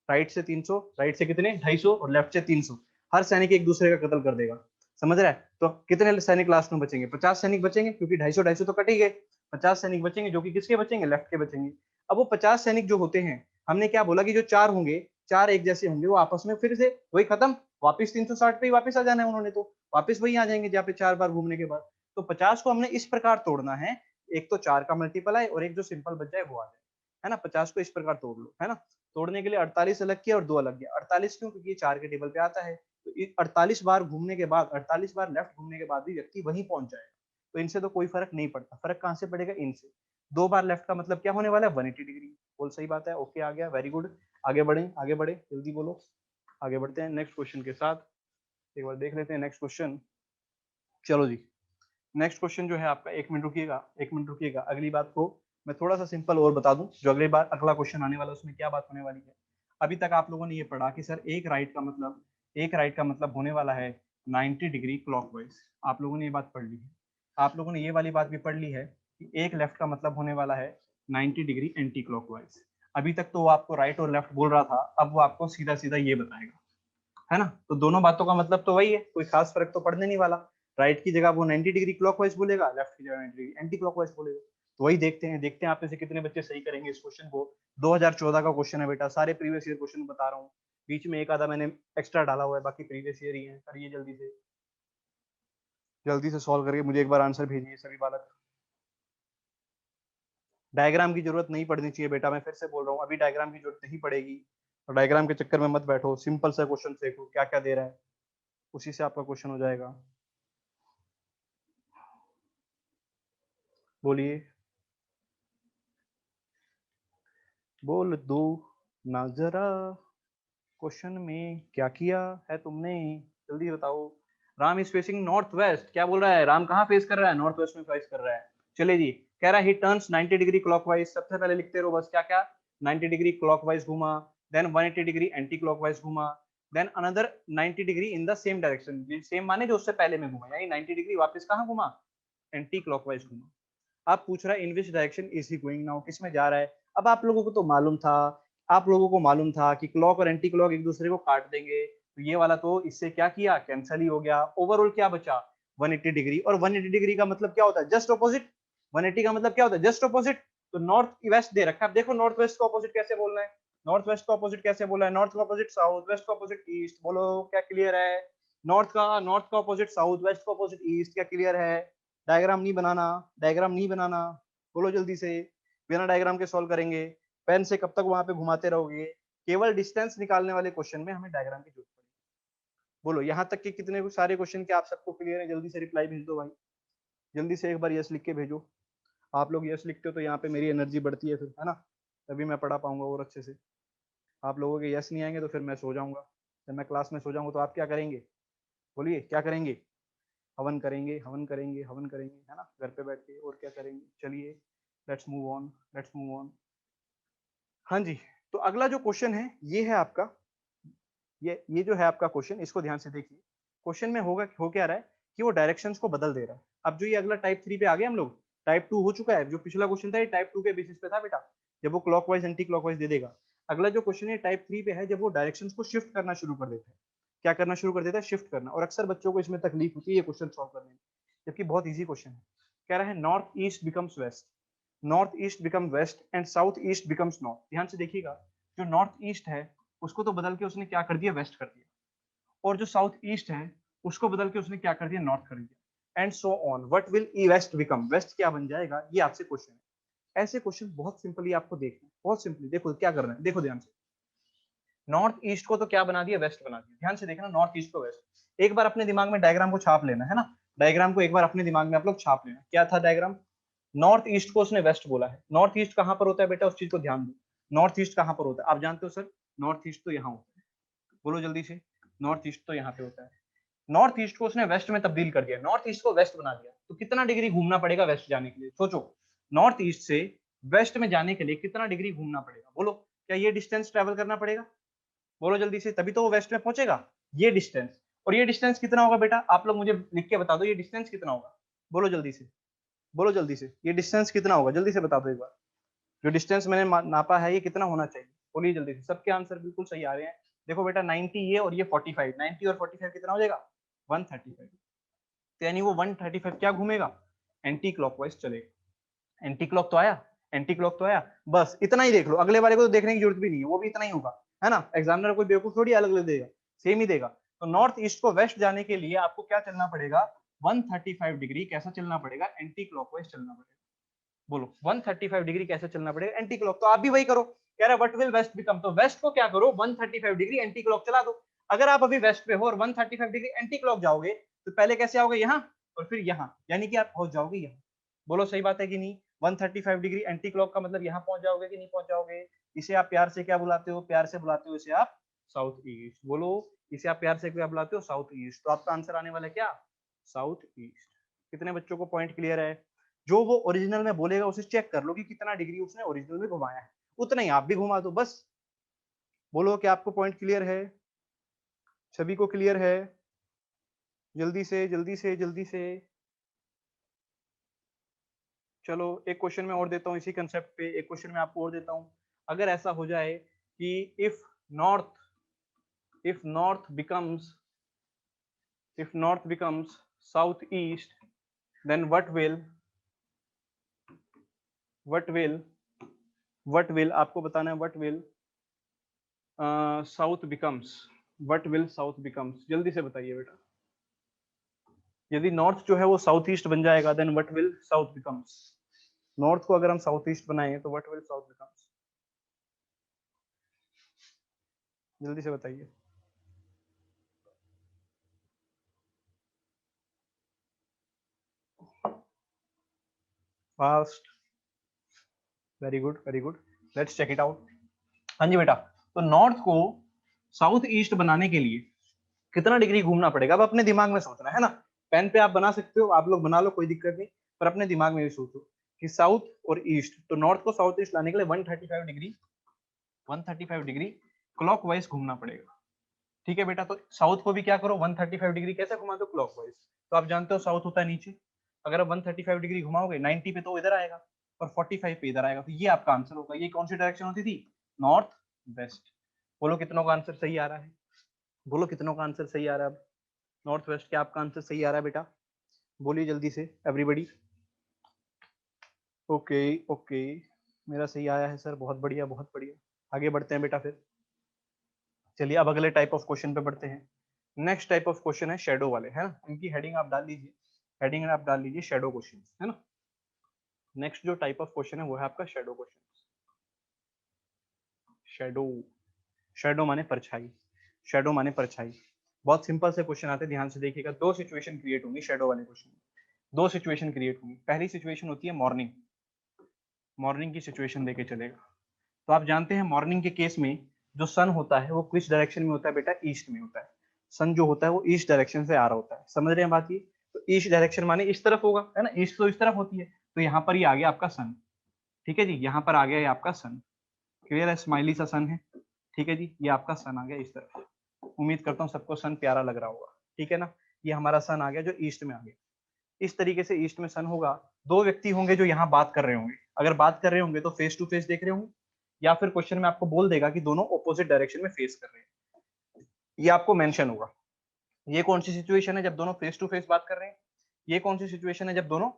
राइट से 300, राइट से कितने 250 और लेफ्ट से 300। हर सैनिक एक दूसरे का कत्ल कर देगा, समझ रहा है। तो कितने सैनिक लास्ट में बचेंगे, 50 सैनिक बचेंगे, क्योंकि 250 250 तो कट ही गए। 50 सैनिक बचेंगे जो कि किसके बचेंगे, लेफ्ट के बचेंगे। अब वो 50 सैनिक जो होते हैं, हमने क्या बोला कि जो 4 होंगे, 4 एक जैसे होंगे, वो आपस में फिर से वही खत्म, वापिस 360 पे ही वापिस आ जाना है उन्होंने, तो वापिस वही आ जाएंगे जहाँ पे 4 बार घूमने के बाद। तो 50 को हमने इस प्रकार तोड़ना है, एक तो 4 का मल्टीपल है और एक जो सिंपल बच जाए वो आ जाए, है ना। 50 को इस प्रकार तोड़ लो, है ना। तोड़ने के लिए 48 अलग किया और 2 अलग किया। 48 क्यों, क्योंकि ये 4 के टेबल पे आता है। तो 48 बार घूमने के बाद, 48 बार लेफ्ट घूमने के बाद भी व्यक्ति वहीं पहुंच जाएगा। तो इनसे तो कोई फर्क नहीं पड़ता, फर्क कहाँ से पड़ेगा, इनसे। 2 बार लेफ्ट का मतलब क्या होने वाला है, 180 डिग्री। बोल सही बात है, ओके आ गया, वेरी गुड। आगे बढ़े, आगे बढ़े, जल्दी बोलो। आगे बढ़ते हैं नेक्स्ट क्वेश्चन के साथ, एक बार देख लेते हैं नेक्स्ट क्वेश्चन। चलो जी, नेक्स्ट क्वेश्चन जो है आपका, 1 मिनट रुकिएगा, 1 मिनट रुकिएगा। अगली बात को मैं थोड़ा सा सिंपल और बता दूं, जो अगली बार अगला क्वेश्चन आने वाला है उसमें क्या बात होने वाली है। अभी तक आप लोगों ने ये पढ़ा कि सर एक राइट का मतलब, एक राइट का मतलब होने वाला है 90 डिग्री क्लॉकवाइज। आप लोगों ने ये बात पढ़ ली है। आप लोगों ने ये वाली बात भी पढ़ ली है कि एक लेफ्ट का मतलब होने वाला है 90 डिग्री एंटी क्लॉकवाइज। अभी तक तो वो आपको राइट और लेफ्ट बोल रहा था, अब वो आपको सीधा सीधा ये बताएगा, है ना। तो दोनों बातों का मतलब तो वही है, कोई खास फर्क तो पड़ने नहीं वाला। राइट की जगह वो 90 डिग्री क्लॉकवाइज बोलेगा, लेफ्ट की जगह 90 डिग्री एंटी क्लॉकवाइज बोलेगा। तो वही देखते हैं, देखते हैं आप में से कितने बच्चे सही करेंगे इस क्वेश्चन को। 2014 का क्वेश्चन है बेटा, सारे प्रीवियस ईयर क्वेश्चन बता रहा हूँ, बीच में एक आधा मैंने एक्स्ट्रा डाला हुआ है, बाकी प्रीवियस ईयर ही है। करिए जल्दी से, जल्दी से सॉल्व करके मुझे एक बार आंसर भेजिए सभी बालक। डायग्राम की जरूरत नहीं पड़नी चाहिए बेटा, मैं फिर से बोल रहा हूँ, अभी डायग्राम की जरूरत नहीं पड़ेगी। डायग्राम के चक्कर में मत बैठो, सिंपल सा क्वेश्चन देखो क्या क्या दे रहा है, उसी से आपका क्वेश्चन हो जाएगा। बोलिए, बोल दो ना जरा, क्वेश्चन में क्या किया है तुमने, जल्दी बताओ। Ram is facing north west, क्या बोल रहा है, राम कहाँ फेस कर रहा है, नॉर्थ वेस्ट में फेस कर रहा है। चलिए जी, कह रहा है ही टर्न्स 90 डिग्री क्लॉकवाइज, सबसे पहले लिखते रहो बस क्या क्या, 90 डिग्री क्लॉकवाइज घूमा, देन 180 डिग्री एंटी क्लॉकवाइज घूमा, then another 90 degree in the same direction, same माने जो उससे पहले में घूमा, यानी 90 डिग्री वापस कहाँ घूमा, एंटी क्लॉकवाइज घूमा। आप पूछ रहा है in which direction is he going now, किस में जा रहा है। अब आप लोगों को तो मालूम था, आप लोगों को मालूम था कि क्लॉक और एंटी क्लॉक एक दूसरे को काट देंगे, तो ये वाला तो इससे क्या किया, कैंसिल ही हो गया। ओवरऑल क्या बचा, 180 डिग्री, और 180 डिग्री का मतलब क्या होता है, जस्ट ऑपोजिट। 180 का मतलब क्या होता है, जस्ट ऑपोजिट। तो नॉर्थ वेस्ट दे रखा है, अब देखो नॉर्थ वेस्ट का ऑपोजिट कैसे बोलना है, नॉर्थ वेस्ट का ऑपोजिट कैसे बोला है, नॉर्थ का ऑपोजिट साउथ, वेस्ट का ऑपोजिट ईस्ट, बोलो क्या क्लियर है। नॉर्थ का ऑपोजिट साउथ, वेस्ट का ऑपोजिट ईस्ट, क्या क्लियर है। डायग्राम नहीं बनाना, डायग्राम नहीं बनाना, बोलो जल्दी से, बिना डायग्राम के सॉल्व करेंगे। पेन से कब तक वहां पे घुमाते रहोगे, केवल डिस्टेंस निकालने वाले क्वेश्चन में हमें डायग्राम की जरूरत पड़ेगी। बोलो यहाँ तक के कितने सारे क्वेश्चन के आप सबको क्लियर है, जल्दी से रिप्लाई भेज दो भाई, जल्दी से एक बार यस लिख के भेजो। आप लोग यस लिखते हो तो यहाँ पे मेरी एनर्जी बढ़ती है फिर, है ना, तभी मैं पढ़ा पाऊंगा और अच्छे से। आप लोगों के यस नहीं आएंगे तो फिर मैं सो जाऊंगा, जब मैं क्लास में सो जाऊंगा तो आप क्या करेंगे, बोलिए क्या करेंगे, हवन करेंगे, हवन करेंगे, हवन करेंगे, है ना, घर पे बैठ के, और क्या करेंगे। चलिए let's move on, let's move on. हाँ जी, तो अगला जो क्वेश्चन है ये है आपका, ये जो है आपका क्वेश्चन, इसको ध्यान से देखिए। क्वेश्चन में होगा, हो क्या रहा है कि वो डायरेक्शंस को बदल दे रहा है। अब जो ये अगला टाइप 3 पे आ गए हम लोग, टाइप 2 हो चुका है, जो पिछला क्वेश्चन था ये टाइप 2 के बेसिस पे था बेटा, जब वो क्लॉकवाइज एंटी क्लॉकवाइज दे देगा। अगला जो क्वेश्चन है टाइप 3 पे है, जब वो डायरेक्शंस को शिफ्ट करना शुरू कर देता है। क्या करना शुरू कर देता है, शिफ्ट करना, और अक्सर बच्चों को इसमें तकलीफ होती है ये क्वेश्चन सॉल्व करने में, जबकि बहुत ईजी क्वेश्चन है। कह रहा है north east becomes west, north east become west and south east becomes north. ध्यान से देखिएगा, जो नॉर्थ ईस्ट है उसको तो बदल के उसने क्या कर दिया, वेस्ट कर दिया, और जो साउथ ईस्ट है उसको बदल के उसने क्या कर दिया, नॉर्थ कर दिया, and so on. What will the west become, west क्या बन जाएगा, ये आपसे क्वेश्चन है। ऐसे क्वेश्चन बहुत सिंपली आपको देखना है, बहुत सिंपली देखो क्या करना है, देखो ध्यान से। नॉर्थ ईस्ट को तो क्या बना दिया, वेस्ट बना दिया, ध्यान से देखना, नॉर्थ ईस्ट को वेस्ट। एक बार अपने दिमाग में डायग्राम को छाप लेना है ना, डायग्राम को एक बार अपने दिमाग में आप लोग छाप लेना, क्या था डायग्राम। नॉर्थ ईस्ट को उसने वेस्ट बोला है, नॉर्थ ईस्ट कहां पर होता है बेटा, उस चीज को ध्यान दो। नॉर्थ ईस्ट कहां पर होता है, आप जानते हो सर, नॉर्थ ईस्ट तो यहाँ होता है, बोलो जल्दी से, नॉर्थ ईस्ट तो यहाँ पे होता है। नॉर्थ ईस्ट को उसने वेस्ट में तब्दील कर दिया, नॉर्थ ईस्ट को वेस्ट बना दिया, तो कितना डिग्री घूमना पड़ेगा वेस्ट जाने के लिए, सोचो। नॉर्थ ईस्ट से वेस्ट में जाने के लिए कितना डिग्री घूमना पड़ेगा, बोलो, क्या ये डिस्टेंस ट्रेवल करना पड़ेगा, बोलो जल्दी से, तभी तो वो वेस्ट में पहुंचेगा, ये डिस्टेंस। और ये डिस्टेंस कितना होगा बेटा, आप लोग मुझे लिख के बता दो, ये डिस्टेंस कितना होगा, बोलो जल्दी से, बोलो जल्दी से, ये डिस्टेंस कितना होगा, जल्दी से बता दो एक बार। जो डिस्टेंस मैंने नापा है ये कितना होना चाहिए, बोलिए जल्दी से, सबके आंसर बिल्कुल सही आ रहे हैं। देखो बेटा 90 ये और ये 45, 90 और 45 कितना हो जाएगा, 135। तो यानी वो 135 क्या घूमेगा, एंटी क्लॉकवाइज चलेगा। एंटी क्लॉक तो आया, एंटी क्लॉक तो आया, बस इतना ही देख लो, अगले वाले को तो देखने की जरूरत भी नहीं है, वो भी इतना ही होगा, है ना, एग्जामिनर कोई बेवकूफ थोड़ी अलग अलग देगा, सेम ही देगा। तो नॉर्थ ईस्ट को वेस्ट जाने के लिए आपको क्या चलना पड़ेगा, 135 डिग्री कैसा चलना पड़ेगा, एंटी क्लॉकवाइज चलना पड़ेगा। बोलो 135 डिग्री कैसे चलना पड़ेगा, एंटी क्लॉक, तो आप भी वही करो, कह रहा है व्हाट विल वेस्ट बिकम, तो वेस्ट को क्या करो, 135 डिग्री एंटी क्लॉक चला दो। अगर आप अभी वेस्ट पे हो और 135 डिग्री एंटी क्लॉक जाओगे तो पहले कैसे आओगे, यहाँ और फिर यहाँ, यानी कि आप पहुंच जाओगे यहाँ। बोलो सही बात है कि नहीं, 135 डिग्री एंटी क्लॉक का मतलब यहाँ पहुंच जाओगे कि नहीं पहुंच जाओगे। इसे आप प्यार से क्या बुलाते हो, प्यार से बुलाते हो इसे आप साउथ ईस्ट, बोलो इसे आप प्यार से क्या बुलाते हो, साउथ ईस्ट। तो आपका आंसर आने वाला है क्या, साउथ ईस्ट। कितने बच्चों को पॉइंट क्लियर है, जो वो ओरिजिनल में बोलेगा उसे चेक कर लो कि कितना डिग्री उसने ओरिजिनल में घुमाया है, उतना ही आप भी घुमा दो बस। बोलो कि आपको पॉइंट क्लियर है, सभी को क्लियर है, जल्दी से जल्दी से जल्दी से। चलो एक क्वेश्चन में और देता हूँ इसी कंसेप्ट पे, एक क्वेश्चन में आपको और देता हूँ। अगर ऐसा हो जाए कि if north becomes south east, then what will आपको बताना है, व्हाट विल साउथ बिकम्स, जल्दी से बताइए बेटा। यदि नॉर्थ जो है वो साउथ ईस्ट बन जाएगा, then what will south becomes. North को अगर हम साउथ ईस्ट बनाएं तो व्हाट विल साउथ बिकम्स। जल्दी से बताइए। Fast, very good very good, let's check it out. हाँ जी बेटा, तो नॉर्थ को साउथ ईस्ट बनाने के लिए कितना डिग्री घूमना पड़ेगा, अब अपने दिमाग में सोचना है ना। पेन पे आप बना सकते हो, आप लोग बना लो, कोई दिक्कत नहीं, पर अपने दिमाग में भी सोचो कि साउथ और ईस्ट, तो नॉर्थ को साउथ ईस्ट लाने के लिए 135 डिग्री, 135 डिग्री क्लॉकवाइज घूमना पड़ेगा। ठीक है बेटा, तो साउथ को भी क्या करो, 135 डिग्री कैसे घुमा दो, क्लॉकवाइज। तो आप जानते हो साउथ होता है नीचे, अगर आप 135 डिग्री घुमाओगे 90 पे तो इधर आएगा और 45 पे इधर आएगा, तो ये आपका आंसर होगा। ये कौन सी डायरेक्शन होती थी, नॉर्थ वेस्ट। बोलो कितनों का आंसर सही आ रहा है, बोलो कितनों का आंसर सही आ रहा है। अब नॉर्थ वेस्ट क्या आपका आंसर सही आ रहा है बेटा, बोलिए जल्दी से एवरीबॉडी। ओके ओके, मेरा सही आया है सर, बहुत बढ़िया बहुत बढ़िया। आगे बढ़ते हैं बेटा फिर, चलिए अब अगले टाइप ऑफ क्वेश्चन पे बढ़ते हैं। नेक्स्ट टाइप ऑफ क्वेश्चन है शेडो वाले, है ना, इनकी हेडिंग आप डाल लीजिए, हेडिंग आप डाल लीजिए शेडो क्वेश्चन, है ना। नेक्स्ट जो टाइप ऑफ क्वेश्चन है वो है आपका शेडो क्वेश्चन। शेडो, शेडो माने परछाई, शेडो माने परछाई। बहुत सिंपल से क्वेश्चन आते हैं, ध्यान से देखिएगा। दो सिचुएशन क्रिएट होंगी शेडो वाले क्वेश्चन में, दो सिचुएशन क्रिएट होंगी। पहली सिचुएशन होती है मॉर्निंग, मॉर्निंग की सिचुएशन देके चलेगा। तो आप जानते हैं मॉर्निंग के केस में जो सन होता है वो किस डायरेक्शन में होता है बेटा, ईस्ट में होता है। सन जो होता है वो ईस्ट डायरेक्शन से आ रहा होता है, समझ रहे हैं बात ये। तो ईस्ट डायरेक्शन माने इस तरफ होगा, है ना, ईस्ट तो इस तरफ होती है, तो यहाँ पर ये आ गया आपका सन। ठीक है जी, यहाँ पर आ गया ये आपका सन, क्लियर है, स्माइली सा सन है। ठीक है जी, ये आपका सन आ गया इस तरफ। उम्मीद करता हूँ सबको सन प्यारा लग रहा होगा, ठीक है ना। ये हमारा सन आ गया जो ईस्ट में आ गया। इस तरीके से ईस्ट में सन होगा। दो व्यक्ति होंगे जो यहाँ बात कर रहे होंगे, अगर बात कर रहे होंगे तो फेस टू फेस देख रहे होंगे, या फिर क्वेश्चन में आपको बोल देगा कि दोनों ऑपोजिट डायरेक्शन में फेस कर रहे हैं, ये आपको मेंशन होगा। ये कौन सी सिचुएशन है जब दोनों फेस टू फेस बात कर रहे हैं, ये कौन सी सिचुएशन है जब दोनों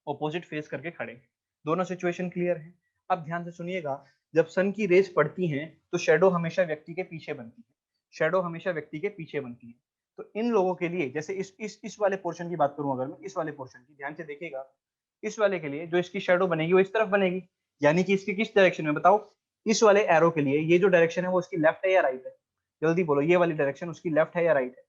ऑपोजिट फेस करके खड़े हैं। दोनों सिचुएशन क्लियर है। अब ध्यान से सुनिएगा, जब सन की रेज पड़ती हैं तो शेडो हमेशा व्यक्ति के पीछे बनती है, शेडो हमेशा व्यक्ति के पीछे बनती है। तो इन लोगों के लिए, जैसे इस वाले पोर्शन की बात करूं, अगर मैं इस वाले पोर्शन की, ध्यान से देखिएगा, इस वाले के लिए जो इसकी शेडो बनेगी वो इस तरफ बनेगी, यानी कि इसकी किस डायरेक्शन में बताओ, इस वाले एरो के लिए ये जो डायरेक्शन है वो इसकी लेफ्ट है या राइट है, जल्दी बोलो, ये वाली डायरेक्शन उसकी लेफ्ट है या राइट है,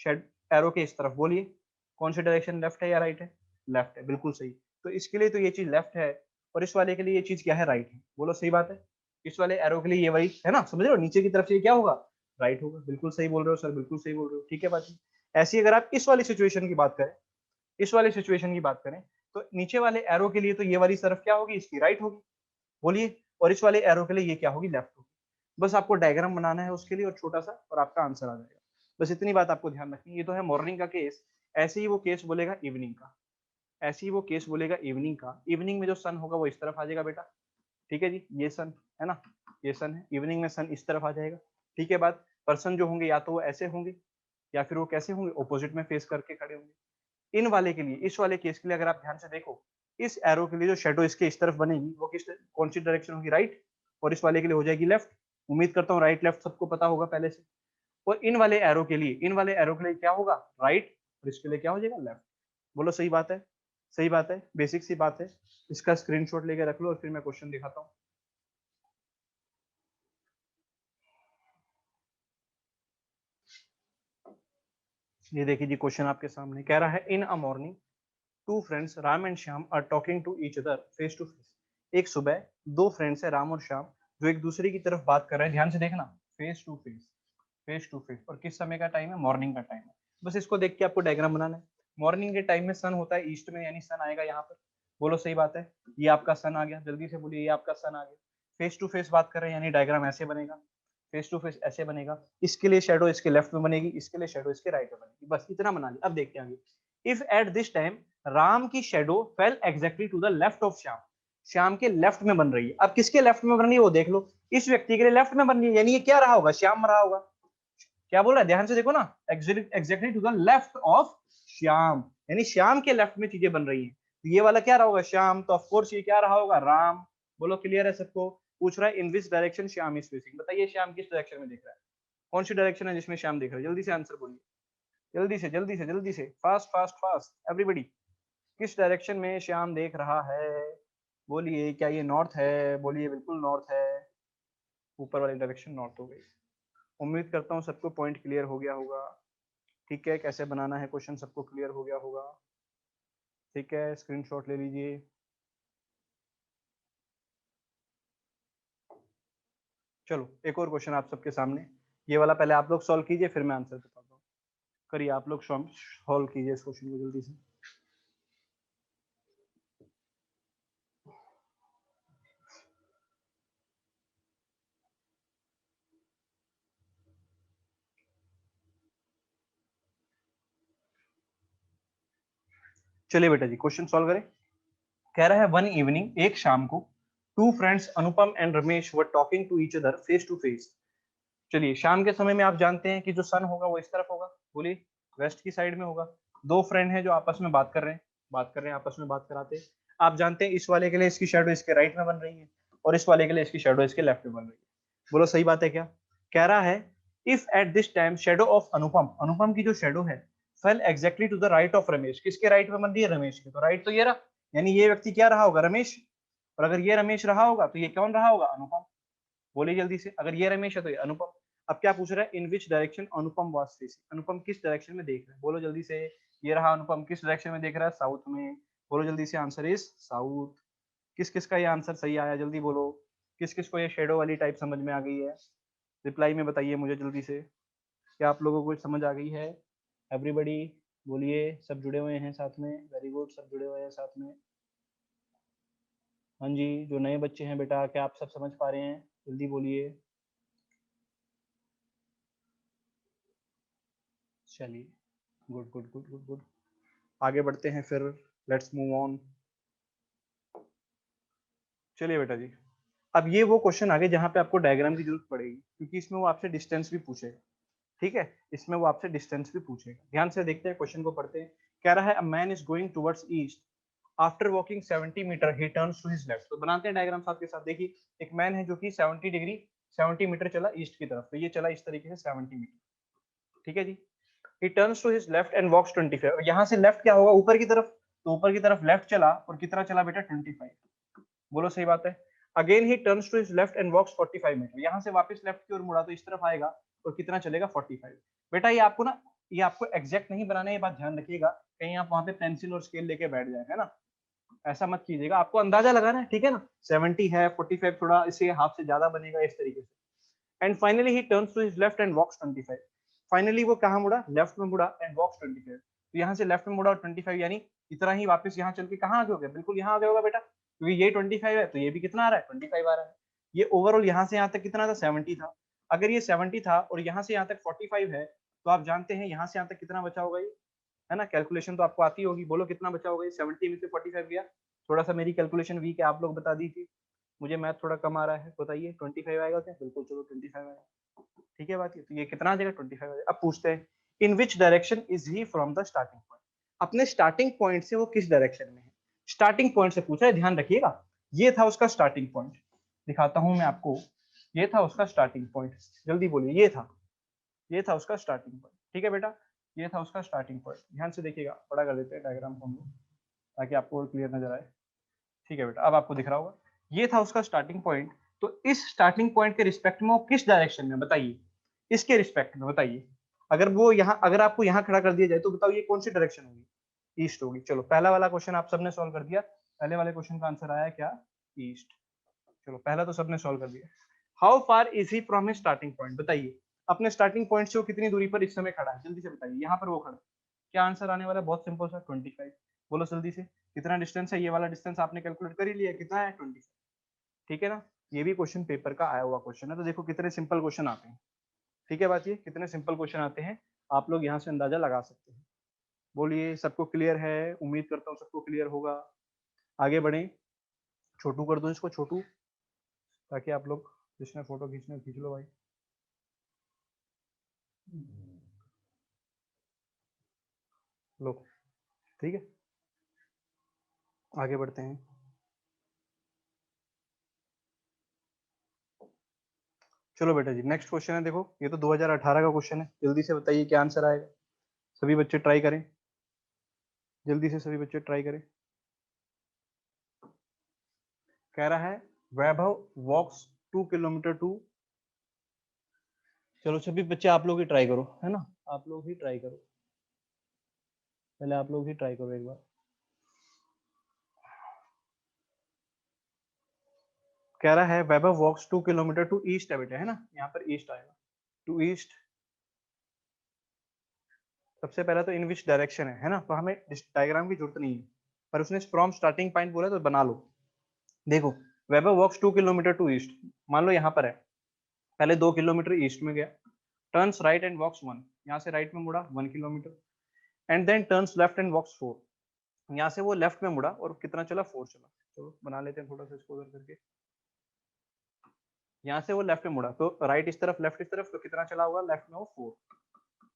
शेड एरो के इस तरफ, बोलिए कौन सी डायरेक्शन लेफ्ट है या राइट है, लेफ्ट है, बिल्कुल सही। तो इसके लिए तो ये चीज लेफ्ट है, और इस वाले के लिए ये चीज क्या है, राइट है, बोलो सही बात है। इस वाले एरो के लिए ये वही है ना, समझ रहे हो, नीचे की तरफ से ये क्या होगा, राइट होगा, बिल्कुल सही बोल रहे हो सर, बिल्कुल सही बोल रहे हो, ठीक है बात। ऐसी अगर आप इस वाली सिचुएशन की बात करें, इस वाली सिचुएशन की बात करें, तो नीचे वाले एरो के लिए तो ये वाली तरफ क्या होगी, इसकी राइट होगी, बोलिए, और इस वाले एरो के लिए ये क्या होगी, लेफ्ट होगी। बस आपको डायग्राम बनाना है उसके लिए, और छोटा सा, और आपका आंसर आ जाएगा। बस इतनी बात आपको ध्यान रखनी है। ये तो है मॉर्निंग का केस, ऐसे ही वो केस बोलेगा इवनिंग का, ऐसे ही वो केस बोलेगा इवनिंग का। इवनिंग में जो सन होगा वो इस तरफ आ जाएगा बेटा, ठीक है जी, ये सन है ना, ये सन है, इवनिंग में सन इस तरफ आ जाएगा। ठीक है बात, पर्सन जो होंगे या तो वो ऐसे होंगे या फिर वो कैसे होंगे, ऑपोजिट में फेस करके खड़े होंगे। इन वाले के लिए, इस वाले केस के लिए अगर आप ध्यान से देखो, इस एरो के लिए जो शेडो इसके इस तरफ बनेगी वो किस कौन सी डायरेक्शन होगी, राइट, और इस वाले के लिए हो जाएगी लेफ्ट। उम्मीद करता हूँ राइट लेफ्ट सबको पता होगा पहले से। और इन वाले एरो के लिए, इन वाले एरो के लिए क्या होगा, राइट, और इसके लिए क्या हो जाएगा, लेफ्ट। बोलो सही बात है, सही बात है, बेसिक सी बात है। इसका स्क्रीनशॉट लेके रख लो और फिर मैं क्वेश्चन दिखाता हूँ। ये देखिए जी, क्वेश्चन आपके सामने कह रहा है, in a morning two friends Ram and Shyam are talking to each other face to face. एक सुबह दो फ्रेंड्स है राम और श्याम, जो एक दूसरे की तरफ बात कर रहे हैं, ध्यान से देखना, face to face, face to face, और किस समय का टाइम है, मॉर्निंग का टाइम है। बस इसको देख के आपको डायग्राम बनाना है। मॉर्निंग के टाइम में सन होता है ईस्ट में, यानी सन आएगा यहाँ पर, बोलो सही बात है, ये आपका सन आ गया, जल्दी से बोलिए, ये आपका सन आ गया। फेस टू फेस बात कर रहे हैं यानी डायग्राम ऐसे बनेगा, फेस टू फेस ऐसे बनेगा, इसके लिए शेडो इसके लेफ्ट में बनेगी, इसके लिए शेडो इसके राइट में बनेगी, बस इतना बना लिया। अब देखते हैं आगे। If at this time Ram की shadow fell exactly to the left of Shyam, Shyam के लेफ्ट में बन रही है। अब किसके लेफ्ट में बन रही है वो देख लो, इस व्यक्ति के लिए लेफ्ट में बन रही है, यानी ये क्या रहा होगा, श्याम रहा होगा। क्या बोल रहा है, ध्यान से देखो ना, exactly to the left of Shyam, यानी श्याम के लेफ्ट में चीजें बन रही है। तो ये वाला क्या रहा होगा, श्याम, तो ऑफकोर्स ये क्या रहा होगा, राम। बोलो क्लियर है सबको। पूछ रहा है in which direction Shyam is facing, बताइए श्याम किस डायरेक्शन में देख रहा है, कौन सी डायरेक्शन है जिसमें श्याम देख रहा है, जल्दी से आंसर बोलिए, जल्दी से जल्दी से जल्दी से, फास्ट फास्ट फास्ट एवरीबडी। किस डायरेक्शन में श्याम देख रहा है, बोलिए, क्या ये नॉर्थ है, बोलिए बिल्कुल नॉर्थ है, ऊपर वाली डायरेक्शन नॉर्थ हो गई। उम्मीद करता हूँ सबको पॉइंट क्लियर हो गया होगा। ठीक है, कैसे बनाना है क्वेश्चन सबको क्लियर हो गया होगा। ठीक है, स्क्रीनशॉट ले लीजिए। चलो एक और क्वेश्चन आप सबके सामने, ये वाला पहले आप लोग सॉल्व कीजिए, फिर मैं आंसर बताता हूँ। करिए आप लोग सॉल्व कीजिए इस क्वेश्चन को जल्दी से। चलिए बेटा जी क्वेश्चन सॉल्व करें। कह रहा है वन इवनिंग, एक शाम को, two friends Anupam and Ramesh were talking to each other face to face. चलिए शाम के समय में आप जानते हैं कि जो सन होगा वो इस तरफ होगा, बोलिए वेस्ट की साइड में होगा। दो फ्रेंड हैं जो आपस में बात कर रहे हैं आपस में बात कराते हैं। आप जानते हैं इस वाले के लिए इसकी शैडो इसके राइट में बन रही है और इस वाले के लिए इसकी शैडो इसके लेफ्ट में बन रही है। बोलो सही बात है क्या? कह रहा है if at this time shadow of Anupam, Anupam की जो शैडो है fell exactly to the right of Ramesh, किसके राइट में बन रही है? रमेश के। तो राइट तो ये रहा, यानी ये व्यक्ति क्या रहा होगा? रमेश। और अगर ये रमेश रहा होगा तो ये कौन रहा होगा? अनुपम। बोलिए जल्दी से, अगर ये रमेश है तो ये अनुपम। अब क्या पूछ रहा है? In which direction Anupam was facing, Anupam किस डायरेक्शन में देख रहा है? बोलो जल्दी से। ये रहा अनुपम किस डायरेक्शन में देख रहा है? साउथ में। बोलो जल्दी से, आंसर इज साउथ। किस किस का ये आंसर सही आया जल्दी बोलो। किस किस को ये शेडो वाली टाइप समझ में आ गई है? रिप्लाई में बताइए मुझे जल्दी से। क्या आप लोगों को समझ आ गई है? एवरीबॉडी बोलिए, सब जुड़े हुए हैं साथ में? वेरी गुड, सब जुड़े हुए हैं साथ में। हाँ जी, जो नए बच्चे हैं बेटा, क्या आप सब समझ पा रहे हैं? जल्दी बोलिए। चलिए, good good good good good. आगे बढ़ते हैं फिर, लेट्स मूव ऑन। चलिए बेटा जी, अब ये वो क्वेश्चन आगे जहां पे आपको डायग्राम की जरूरत पड़ेगी, क्योंकि इसमें वो आपसे डिस्टेंस भी पूछेगा। ठीक है, इसमें वो आपसे डिस्टेंस भी पूछेगा। ध्यान से देखते हैं क्वेश्चन को, पढ़ते हैं। कह रहा है a man is going towards east, after walking 70 meter he turns to his left. तो बनाते हैं डायग्राम साथ के साथ। देखिए एक मैन है जो कि 70 डिग्री 70 मीटर चला ईस्ट की तरफ, तो ये चला इस तरीके से 70 मीटर। ठीक है जी। he turns to his left and walks 25। यहाँ से लेफ्ट क्या होगा? ऊपर की तरफ। तो ऊपर की तरफ लेफ्ट चला और कितना चला बेटा? 25। बोलो सही बात है। Again he turns to his left and walks 45 meter. यहाँ से वापस लेफ्ट की ओर मुड़ा तो इस तरफ आएगा और कितना चलेगा? 45। बेटा ये आपको ना, ये आपको एग्जैक्ट नहीं बनाना है, ये बात ध्यान रखिएगा। कहीं आप वहां पे पेंसिल और स्केल लेके बैठ जाए, है ना? ऐसा मत कीजिएगा, आपको अंदाजा लगाना है, ठीक है ना? 70 है, 45 थोड़ा इसे हाफ से ज्यादा बनेगा, इस तरीके से। And finally he turns to his left and walks 25। फाइनली वो कहाँ मुड़ा? लेफ्ट में मुड़ा एंड वॉक्स 25। तो यहाँ से लेफ्ट में मुड़ा और 25, यानी इतना ही वापस यहाँ चल के कहाँ आ गया होगा? बिल्कुल यहाँ आ गया होगा बेटा, क्योंकि ये 25 है तो ये भी कितना आ रहा है? 25 आ रहा है। ये ओवरऑल यहाँ से यहाँ तक कितना था? 70 था। अगर ये 70 था और यहाँ से यहाँ तक 45 है, तो आप जानते हैं यहाँ से यहाँ तक कितना बचा होगा ये, है ना? कैलकुलेशन तो आपको आती होगी, बोलो कितना बचा होगा ये? 70 में से 45 गया। थोड़ा सा मेरी कैलकुलेशन वीक है, आप लोग बता दीजिए, मुझे मैथ थोड़ा कम आ रहा है, बताइए 25 आएगा क्या? बिल्कुल, चलो 25 आएगा। ठीक है बात, ये तो ये कितना आ जाएगा? 25 आ जाएगा। अब पूछते हैं in which direction is he from the starting point, अपने स्टार्टिंग पॉइंट से वो किस डायरेक्शन में है? स्टार्टिंग पॉइंट से पूछा है, ध्यान रखिएगा। ये था उसका स्टार्टिंग पॉइंट, दिखाता हूं मैं आपको। ये था उसका स्टार्टिंग पॉइंट, जल्दी बोलिए। ये था उसका स्टार्टिंग पॉइंट। ठीक है बेटा, ये था उसका स्टार्टिंग पॉइंट। ध्यान से देखिएगा, बड़ा कर देते हैं डायग्राम को हम लोग, ताकि आपको और क्लियर नजर आए। ठीक है बेटा, अब आपको दिख रहा होगा, ये था उसका स्टार्टिंग पॉइंट। तो इस स्टार्टिंग पॉइंट के रिस्पेक्ट में वो किस डायरेक्शन में, बताइए? इसके रिस्पेक्ट में बताइए। अगर वो यहाँ, अगर आपको यहाँ खड़ा कर दिया जाए तो बताओ ये कौन सी डायरेक्शन होगी? ईस्ट होगी। चलो पहला वाला क्वेश्चन आप सबने सॉल्व कर दिया। पहले वाले क्वेश्चन का आंसर आया क्या? ईस्ट। चलो पहला तो सबने सॉल्व कर दिया। How far is he from his starting point, बताइए। अपने स्टार्टिंग पॉइंट से वो कितनी दूरी पर इस समय खड़ा है? जल्दी से बताइए, यहाँ पर वो खड़ा है। क्या आंसर आने वाला है? बहुत सिंपल सा, 25। बोलो जल्दी से, कितना डिस्टेंस है? ये वाला डिस्टेंस आपने कैलकुलेट कर ही लिया, कितना है? 25। ठीक है ना? ये भी क्वेश्चन पेपर का आया हुआ क्वेश्चन है, तो देखो कितने सिंपल क्वेश्चन आते हैं। ठीक है बात, ये कितने सिंपल क्वेश्चन आते हैं, आप लोग यहाँ से अंदाजा लगा सकते हैं। बोलिए सबको क्लियर है? उम्मीद करता हूँ सबको क्लियर होगा। आगे बढ़े, छोटू कर दो इसको, छोटू, ताकि आप लोग जिसने फोटो खींचना खींच लो भाई। लो, ठीक है, आगे बढ़ते हैं। चलो बेटा जी, नेक्स्ट क्वेश्चन है, देखो ये तो 2018 का क्वेश्चन है। जल्दी से बताइए क्या आंसर आएगा। सभी बच्चे ट्राई करें, जल्दी से सभी बच्चे ट्राई करें। कह रहा है वैभव वॉक्स 2 किलोमीटर टू चलो सभी बच्चे आप लोग ही ट्राई करो, है ना, आप लोग ही ट्राई करो, पहले आप लोग ही ट्राई करो एक बार। कह रहा है वैभव वॉक्स 2 किलोमीटर टू ईस्ट है बेटा, है ना, यहाँ पर ईस्ट आएगा, टू ईस्ट। सबसे पहला तो इन विच डायरेक्शन है ना, तो हमें डायग्राम की जरूरत नहीं है, पर उसने फ्रॉम स्टार्टिंग पॉइंट बोला तो बना लो। देखो वैभव वॉक्स 2 किलोमीटर टू ईस्ट, मान लो यहाँ पर है, पहले 2 किलोमीटर ईस्ट में गया, टर्न्स राइट एंड वॉक्स 1, यहाँ से राइट में मुड़ा 1 kilometer, and then turns left and walks 4, यहाँ से वो लेफ्ट में मुड़ा और कितना चला, 4 चला। तो बना लेते हैं थोड़ा सा इसको उधर करके, यहाँ से वो लेफ्ट में मुड़ा तो राइट इस तरफ, लेफ्ट इस तरफ, तो कितना चला होगा, लेफ्ट में वो 4,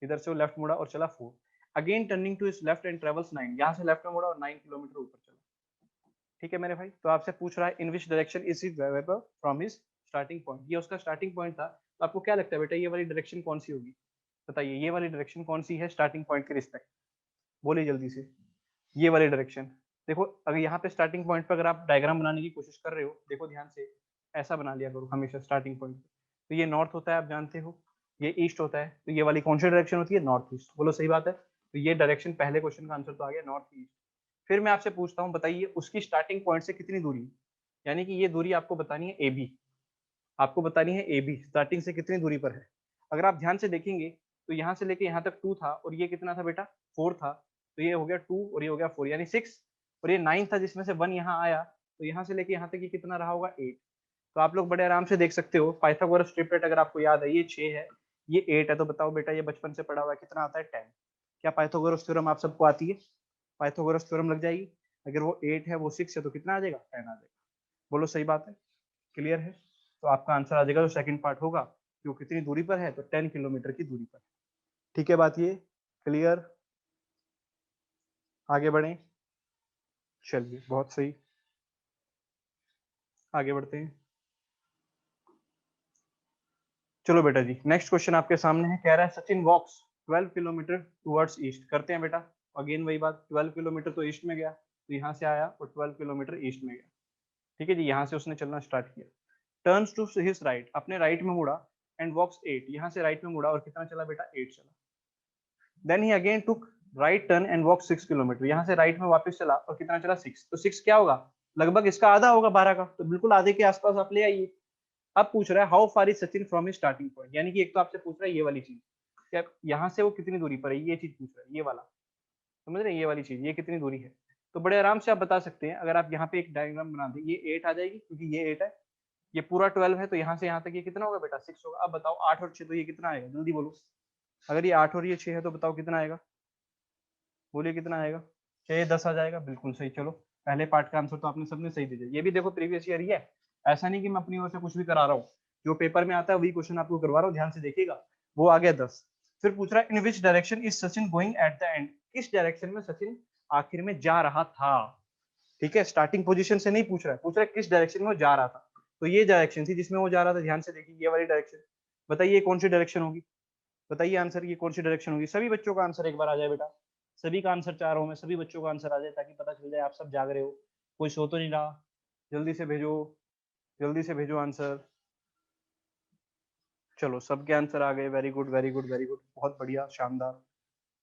इधर से वो लेफ्ट मुड़ा और चला 4, अगेन टर्निंग टू इस लेफ्ट एंड ट्रेवल्स 9, यहाँ से लेफ्ट में मुड़ा और 9 किलोमीटर ऊपर चला। ठीक है मेरे भाई, तो आपसे पूछ रहा है in which direction is it well from his starting point, ये उसका स्टार्टिंग पॉइंट था। तो आपको क्या लगता है बेटा ये वाली डायरेक्शन कौन सी होगी, बताइए ये वाली डायरेक्शन कौन सी है स्टार्टिंग पॉइंट के रिस्पेक्ट, बोलिए जल्दी से, ये वाली डायरेक्शन। देखो अगर यहाँ पे स्टार्टिंग पॉइंट पर अगर आप डायग्राम बनाने की कोशिश कर रहे हो, देखो ध्यान से, ऐसा बना लिया करो हमेशा स्टार्टिंग पॉइंट। तो ये नॉर्थ होता है आप जानते हो, ये ईस्ट होता है, तो ये वाली कौन सी डायरेक्शन होती है, नॉर्थ ईस्ट, बोलो सही बात है। तो ये डायरेक्शन पहले क्वेश्चन का आंसर तो आ गया नॉर्थ ईस्ट। फिर मैं आपसे पूछता हूँ बताइए उसकी स्टार्टिंग पॉइंट से कितनी दूरी, यानी कि ये दूरी आपको बतानी है ए बी, आपको बतानी है ए बी स्टार्टिंग से कितनी दूरी पर है। अगर आप ध्यान से देखेंगे तो यहाँ से लेके यहाँ तक 2 था और ये कितना था बेटा 4 था, तो ये हो गया 2 और ये हो गया 4 यानी 6, और ये 9 था जिसमें से 1 यहाँ आया, तो यहाँ से लेके यहाँ तक ये कितना रहा होगा 8। तो आप लोग बड़े आराम से देख सकते हो पाइथागोरस ट्रिपलेट अगर आपको याद है, ये 6 है ये 8 है, तो बताओ बेटा ये बचपन से पढ़ा हुआ है कितना आता है 10। क्या पाइथागोरस थ्योरम आप सबको आती है, पाइथागोरस थ्योरम लग जाएगी, अगर वो 8 है वो 6 है तो कितना आ जाएगा 10 आ जाएगा, बोलो सही बात है, क्लियर है। तो आपका आंसर आ जाएगा जो सेकंड पार्ट होगा कि वो कितनी दूरी पर है, तो 10 किलोमीटर की दूरी पर। ठीक है बात ये क्लियर, आगे बढ़ें, चलिए बहुत सही, आगे बढ़ते हैं। चलो बेटा जी नेक्स्ट क्वेश्चन आपके सामने है, कह रहा है सचिन वॉक्स 12 किलोमीटर टुवर्ड्स ईस्ट, करते हैं बेटा, अगेन वही बात, 12 किलोमीटर तो ईस्ट में गया, तो यहाँ से आया और 12 किलोमीटर ईस्ट में गया। ठीक है जी, यहाँ से उसने चलना स्टार्ट किया, टर्न्स टू हिज राइट, अपने राइट में मुड़ा, एंड वॉक्स 8, यहाँ से राइट में मुड़ा और कितना चला बेटा 8 चला। Then he again took right turn and walk 6 kilometer, यहाँ से राइट में वापस चला और कितना चला 6, तो 6 क्या होगा, लगभग इसका आधा होगा 12 का, तो बिल्कुल आधे के आसपास आप ले आइए। अब पूछ रहा है how far is Sachin from his starting point, यानी कि एक तो आपसे पूछ रहा है ये वाली चीज, क्या यहाँ से वो कितनी दूरी पर है, ये चीज पूछ रहा है, ये वाला समझ रहे हैं, ये वाली चीज ये कितनी दूरी है। तो बड़े आराम से आप बता सकते हैं, अगर आप यहाँ पे एक डायग्राम बना दें, ये 8 आ जाएगी क्योंकि ये 8 है, ये पूरा 12 है, तो यहाँ से यहाँ तक ये कितना होगा बेटा 6 होगा। अब बताओ 8 और 6 तो ये कितना आएगा, जल्दी बोलो, अगर ये 8 और ये 6 है तो बताओ कितना आएगा, बोलिए कितना आएगा, 6 10 आ जाएगा, बिल्कुल सही। चलो पहले पार्ट का आंसर तो आपने सबने सही दे दिया, ये भी देखो प्रीवियस ईयर ही है, ऐसा नहीं कि मैं अपनी ओर से कुछ भी करा रहा हूँ, जो पेपर में आता है वही क्वेश्चन आपको करवा रहा हूँ, ध्यान से देखिएगा। वो आ गया 10। फिर पूछ रहा है in which direction is Sachin going at the end, किस डायरेक्शन में सचिन आखिर में जा रहा था। ठीक है, स्टार्टिंग पोजीशन से नहीं पूछ रहा है, पूछ रहा है किस डायरेक्शन में वो जा रहा था, तो ये डायरेक्शन थी जिसमें वो जा रहा था, ध्यान से देखिए ये वाली डायरेक्शन, बताइए कौन सी डायरेक्शन होगी, बताइए आंसर ये कौन सी डायरेक्शन होगी, सभी बच्चों का आंसर एक बार आ जाए बेटा, सभी का आंसर चाह रहा हूं मैं, सभी बच्चों का आंसर आ जाए ताकि पता चल जाए आप सब जाग रहे हो, कोई सो तो नहीं रहा, जल्दी से भेजो, जल्दी से भेजो आंसर। चलो सबके आंसर आ गए, very good very good very good, बहुत बढ़िया शानदार।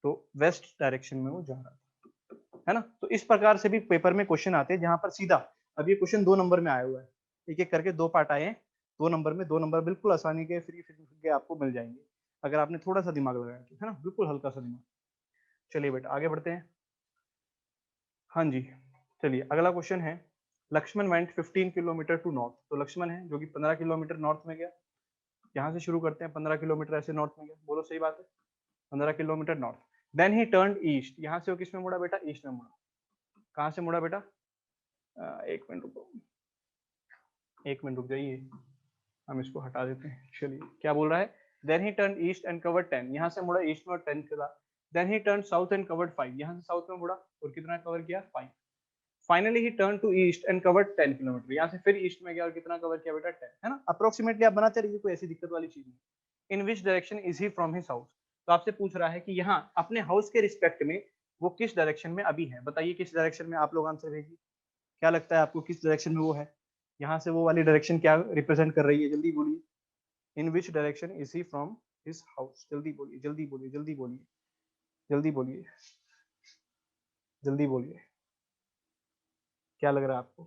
तो वेस्ट डायरेक्शन में वो जा रहा था, है ना। तो इस प्रकार से भी पेपर में क्वेश्चन आते हैं जहां पर सीधा, अब ये क्वेश्चन 2 नंबर में आया हुआ है, एक एक करके 2 पार्ट आए हैं, 2 नंबर में, 2 नंबर बिल्कुल आसानी के फ्री के आपको मिल जाएंगे अगर आपने थोड़ा सा दिमाग लगाया तो, है ना, बिल्कुल हल्का सा दिमाग। चलिए बेटा आगे बढ़ते हैं, हाँ जी। चलिए अगला क्वेश्चन है, Lakshman went 15 kilometer to north, तो लक्ष्मण है जो कि 15 किलोमीटर नॉर्थ में गया, यहाँ से शुरू करते हैं, 15 किलोमीटर ऐसे नॉर्थ में गया, बोलो सही बात है, 15 kilometer north. Then he turn east, यहाँ से वो किस में मुड़ा बेटा, ईस्ट में मुड़ा, कहाँ से मुड़ा बेटा, एक मिनट रुको, एक मिनट रुक जाइए, हम इसको हटा देते हैं। चलिए क्या बोल रहा है, then he turn east and covered 10, यहाँ से मुड़ा ईस्ट में और 10 चला। Then he turn south and covered 5, यहाँ से साउथ में मुड़ा और कितना कवर किया 5। Finally he turn to east and covered 10 kilometer, यहाँ से फिर ईस्ट में गया और कितना कवर किया बेटा 10, है ना, अप्रोक्सीमेटली आप बनाते रहिए, कोई ऐसी दिक्कत वाली चीज नहीं। In which direction is he from his house, तो आपसे पूछ रहा है कि यहाँ अपने हाउस के रिस्पेक्ट में वो किस डायरेक्शन में अभी है, बताइए किस डायरेक्शन में, आप लोग आंसर भेजिए, क्या लगता है आपको किस डायरेक्शन में वो है, यहाँ से वो वाली डायरेक्शन क्या रिप्रेजेंट कर रही है, जल्दी बोलिए, in which direction is he from his house. जल्दी बोलिए, जल्दी बोलिए, जल्दी बोलिए, जल्दी बोलिए, जल्दी बोलिए, क्या लग रहा है आपको?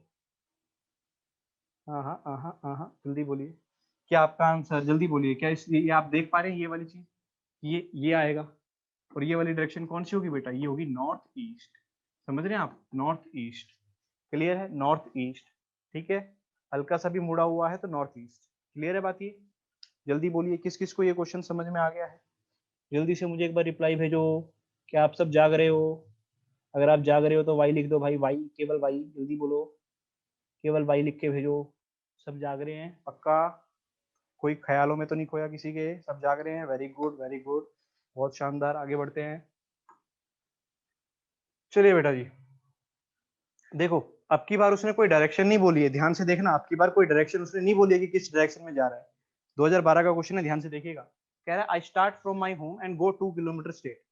हाँ हाँ हाँ हाँ हाँ, जल्दी बोलिए, क्या आपका आंसर? जल्दी बोलिए, क्या ये आप देख पा रहे हैं ये वाली चीज? ये आएगा, और ये वाली डायरेक्शन कौन सी होगी बेटा? ये होगी नॉर्थ ईस्ट। समझ रहे हैं आप? North east. क्लियर है? North east. ठीक है, हल्का सा भी मुड़ा हुआ है तो नॉर्थ ईस्ट। क्लियर है बात? ये जल्दी बोलिए, किस किस को ये क्वेश्चन समझ में आ गया है? जल्दी से मुझे एक बार रिप्लाई भेजो। क्या आप सब जाग रहे हो? अगर आप जाग रहे हो तो वाई लिख दो भाई, वाई, केवल वाई। जल्दी बोलो, केवल वाई लिख के भेजो। सब जाग रहे हैं पक्का? कोई ख्यालों में तो नहीं खोया किसी के? सब जाग रहे हैं, वेरी गुड, वेरी गुड, बहुत शानदार। आगे बढ़ते हैं। चलिए बेटा जी, देखो, अब की बार उसने कोई डायरेक्शन नहीं बोली है, ध्यान से देखना। अब की बार कोई डायरेक्शन उसने नहीं बोली है कि किस डायरेक्शन में जा रहा है। 2012 का क्वेश्चन है, ध्यान से देखिएगा। कह रहा है I start from my home and go 2 kilometre straight.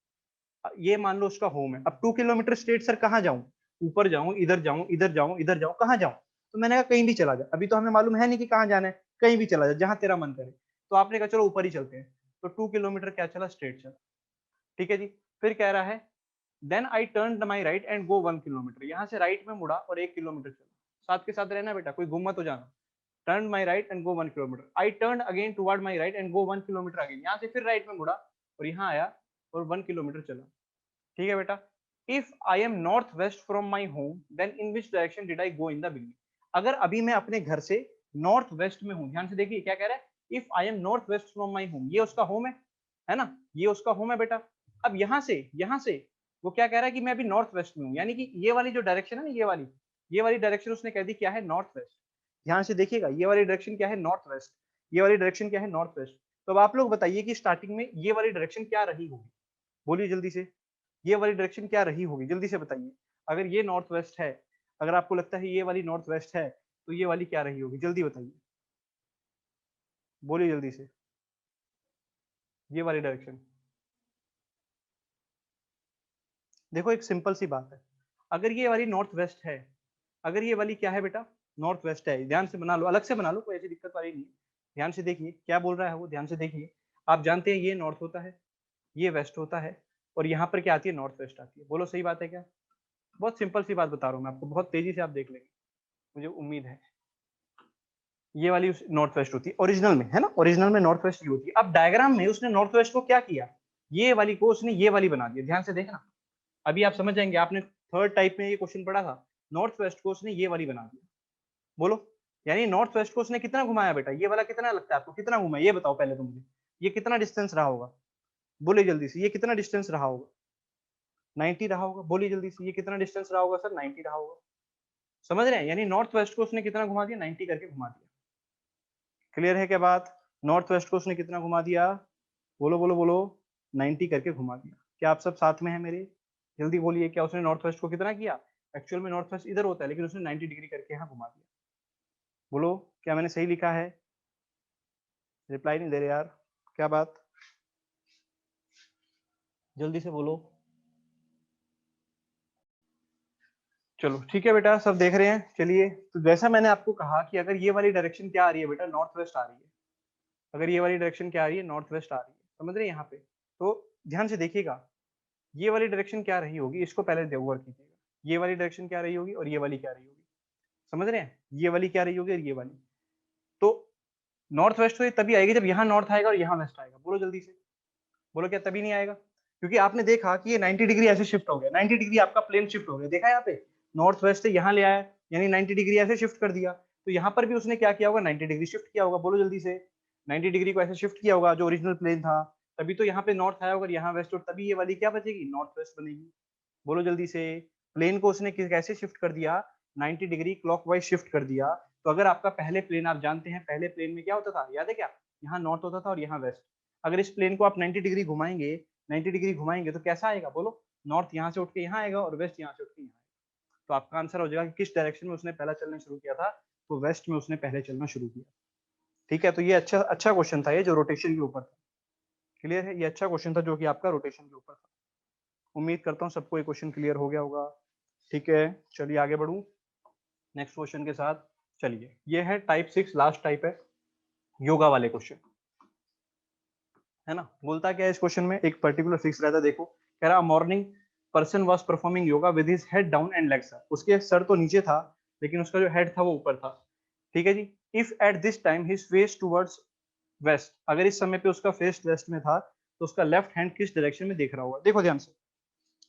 ये मान लो उसका होम है। अब 2 किलोमीटर स्ट्रेट सर कहाँ जाऊं? ऊपर जाऊं, इधर जाऊं, इधर जाऊं, इधर जाऊं, कहाँ जाऊं? तो मैंने कहा कहीं भी चला जा। अभी तो हमें मालूम है नहीं कि कहाँ जाना है, कहीं भी चला जा जहां तेरा मन करे। तो आपने कहा चलो ऊपर ही चलते हैं, तो 2 किलोमीटर क्या चला? स्ट्रेट चला। ठीक है जी। फिर कह रहा है then I turn my right and go 1 kilometer. यहाँ से राइट में मुड़ा और 1 किलोमीटर चला। साथ के साथ रहना बेटा, कोई घूम मत हो जाना। Turn my right and go 1 kilometre. I turn again toward my right and go 1 kilometre again. यहाँ से फिर राइट में मुड़ा और यहाँ आया और 1 किलोमीटर चला। ठीक है बेटा। If I am north west from my home then in which direction did I go in the beginning. अगर अभी मैं अपने घर से नॉर्थ वेस्ट में हूँ, ध्यान से देखिए क्या कह रहा है। If I am north west from my home, ये उसका होम है ना? ये उसका होम है बेटा। अब यहाँ से वो क्या कह रहा है कि मैं अभी नॉर्थ वेस्ट में हूँ, यानी कि ये वाली जो डायरेक्शन है ना, ये वाली डायरेक्शन उसने कह दी क्या है? North west. ध्यान से देखिएगा, ये वाली डायरेक्शन क्या है? North west. ये वाली डायरेक्शन क्या है? North west. तो अब आप लोग बताइए कि स्टार्टिंग में ये वाली डायरेक्शन क्या रही होगी? बोलिए जल्दी से, ये वाली डायरेक्शन क्या रही होगी? जल्दी से बताइए। अगर ये नॉर्थ वेस्ट है, अगर आपको लगता है ये वाली नॉर्थ वेस्ट है, तो ये वाली क्या रही होगी? जल्दी बताइए, बोलिए जल्दी से। ये वाली डायरेक्शन, देखो एक सिंपल सी बात है। अगर ये वाली नॉर्थ वेस्ट है, अगर ये वाली क्या है बेटा? नॉर्थ वेस्ट है। ध्यान से बना लो, अलग से बना लो, कोई ऐसी दिक्कत वाली नहीं है। ध्यान से देखिए क्या बोल रहा है वो, ध्यान से देखिए। आप जानते हैं ये नॉर्थ होता है, ये वेस्ट होता है, और यहाँ पर क्या आती है? नॉर्थ वेस्ट आती है। बोलो सही बात है क्या? बहुत सिंपल सी बात बता रहा हूँ मैं आपको, बहुत तेजी से आप देख लेंगे, मुझे उम्मीद है। ये वाली नॉर्थ वेस्ट होती है ओरिजिनल में, है ना? ओरिजिनल में नॉर्थ वेस्ट ही होती है। अब डायग्राम में उसने नॉर्थ वेस्ट को क्या किया? ये वाली को उसने ये वाली बना दिया। ध्यान से देखना, अभी आप समझ जाएंगे। आपने थर्ड टाइप में ये क्वेश्चन पढ़ा था, नॉर्थ वेस्ट को उसने ये वाली बना दिया। बोलो, यानी नॉर्थ वेस्ट को उसने कितना घुमाया बेटा? ये वाला कितना लगता है आपको? कितना घुमाया ये बताओ पहले तो मुझे। ये कितना डिस्टेंस रहा होगा? बोलिए जल्दी से, ये कितना डिस्टेंस रहा होगा? 90 रहा होगा। बोलिए जल्दी से, ये कितना डिस्टेंस रहा होगा? सर 90 रहा होगा। समझ रहे हैं? यानी नॉर्थ वेस्ट को उसने कितना घुमा दिया? 90 करके घुमा दिया। क्लियर है क्या बात? नॉर्थ वेस्ट को उसने कितना घुमा दिया? बोलो बोलो बोलो, 90 करके घुमा दिया। क्या आप सब साथ में हैं मेरे? जल्दी बोलिए, क्या उसने नॉर्थ वेस्ट को कितना किया? एक्चुअल में नॉर्थ वेस्ट इधर होता है, लेकिन उसने 90 डिग्री करके यहाँ घुमा दिया। बोलो, क्या मैंने सही लिखा है? रिप्लाई नहीं दे रहे यार, क्या बात? जल्दी से बोलो। चलो ठीक है बेटा, सब देख रहे हैं। चलिए, तो जैसा मैंने आपको कहा कि अगर ये वाली डायरेक्शन क्या आ रही है बेटा? नॉर्थ वेस्ट आ रही है। अगर ये वाली डायरेक्शन क्या आ रही है? नॉर्थ वेस्ट आ रही है। समझ रहे हैं यहाँ पे? तो ध्यान से देखिएगा, ये वाली डायरेक्शन क्या रही होगी, इसको पहले गौर कीजिएगा। ये वाली डायरेक्शन क्या रही होगी और ये वाली क्या रही होगी? समझ रहे हैं? ये वाली क्या रही होगी और ये वाली। तो नॉर्थ वेस्ट तो तभी आएगी जब यहाँ नॉर्थ आएगा और यहाँ वेस्ट आएगा। बोलो जल्दी से, बोलो, क्या तभी नहीं आएगा? क्योंकि आपने देखा कि ये 90 डिग्री ऐसे शिफ्ट हो गया, 90 डिग्री आपका प्लेन शिफ्ट हो गया। देखा यहाँ पे, नॉर्थ वेस्ट से यहाँ ले आया, यानी 90 डिग्री ऐसे शिफ्ट कर दिया। तो यहाँ पर भी उसने क्या किया होगा? 90 डिग्री शिफ्ट किया होगा। बोलो जल्दी से, 90 डिग्री को ऐसे शिफ्ट किया होगा जो ओरिजिनल प्लेन था। तभी तो यहाँ पे नॉर्थ आया होगा, यहाँ वेस्ट, और तभी ये वाली क्या बचेगी? नॉर्थ वेस्ट बनेगी। बोलो जल्दी से, प्लेन को उसने कैसे शिफ्ट कर दिया? 90 डिग्री क्लॉकवाइज शिफ्ट कर दिया। तो अगर आपका पहले प्लेन, आप जानते हैं पहले प्लेन में क्या होता था, याद है क्या? यहाँ नॉर्थ होता था और यहाँ वेस्ट। अगर इस प्लेन को आप 90 डिग्री घुमाएंगे, 90 डिग्री घुमाएंगे तो कैसा आएगा? बोलो, नॉर्थ यहाँ से उठ के यहाँ आएगा और वेस्ट यहाँ से उठ के यहाँ आएगा। तो आपका आंसर हो जाएगा कि किस डायरेक्शन में उसने पहला चलना शुरू किया था? तो वेस्ट में उसने पहले चलना शुरू किया। ठीक है, तो ये अच्छा अच्छा क्वेश्चन था, ये जो रोटेशन के ऊपर था। क्लियर है? ये अच्छा क्वेश्चन था जो कि आपका रोटेशन के ऊपर था। उम्मीद करता हूँ सबको ये क्वेश्चन क्लियर हो गया होगा। ठीक है, चलिए आगे बढ़ूं नेक्स्ट क्वेश्चन के साथ। चलिए, ये है टाइप 6, लास्ट टाइप है, योगा वाले क्वेश्चन। है ना। बोलता क्या है इस क्वेश्चन में, एक पर्टिकुलर फिक्स रहता है। देखो कह रहा morning person was performing yoga with his head down and legs up. उसके सर तो नीचे था लेकिन उसका जो हेड था वो ऊपर था। ठीक है जी। If at this time his face towards west, अगर इस समय पे उसका फेस वेस्ट में था तो उसका लेफ्ट हैंड किस डायरेक्शन में देख रहा होगा। देखो ध्यान से,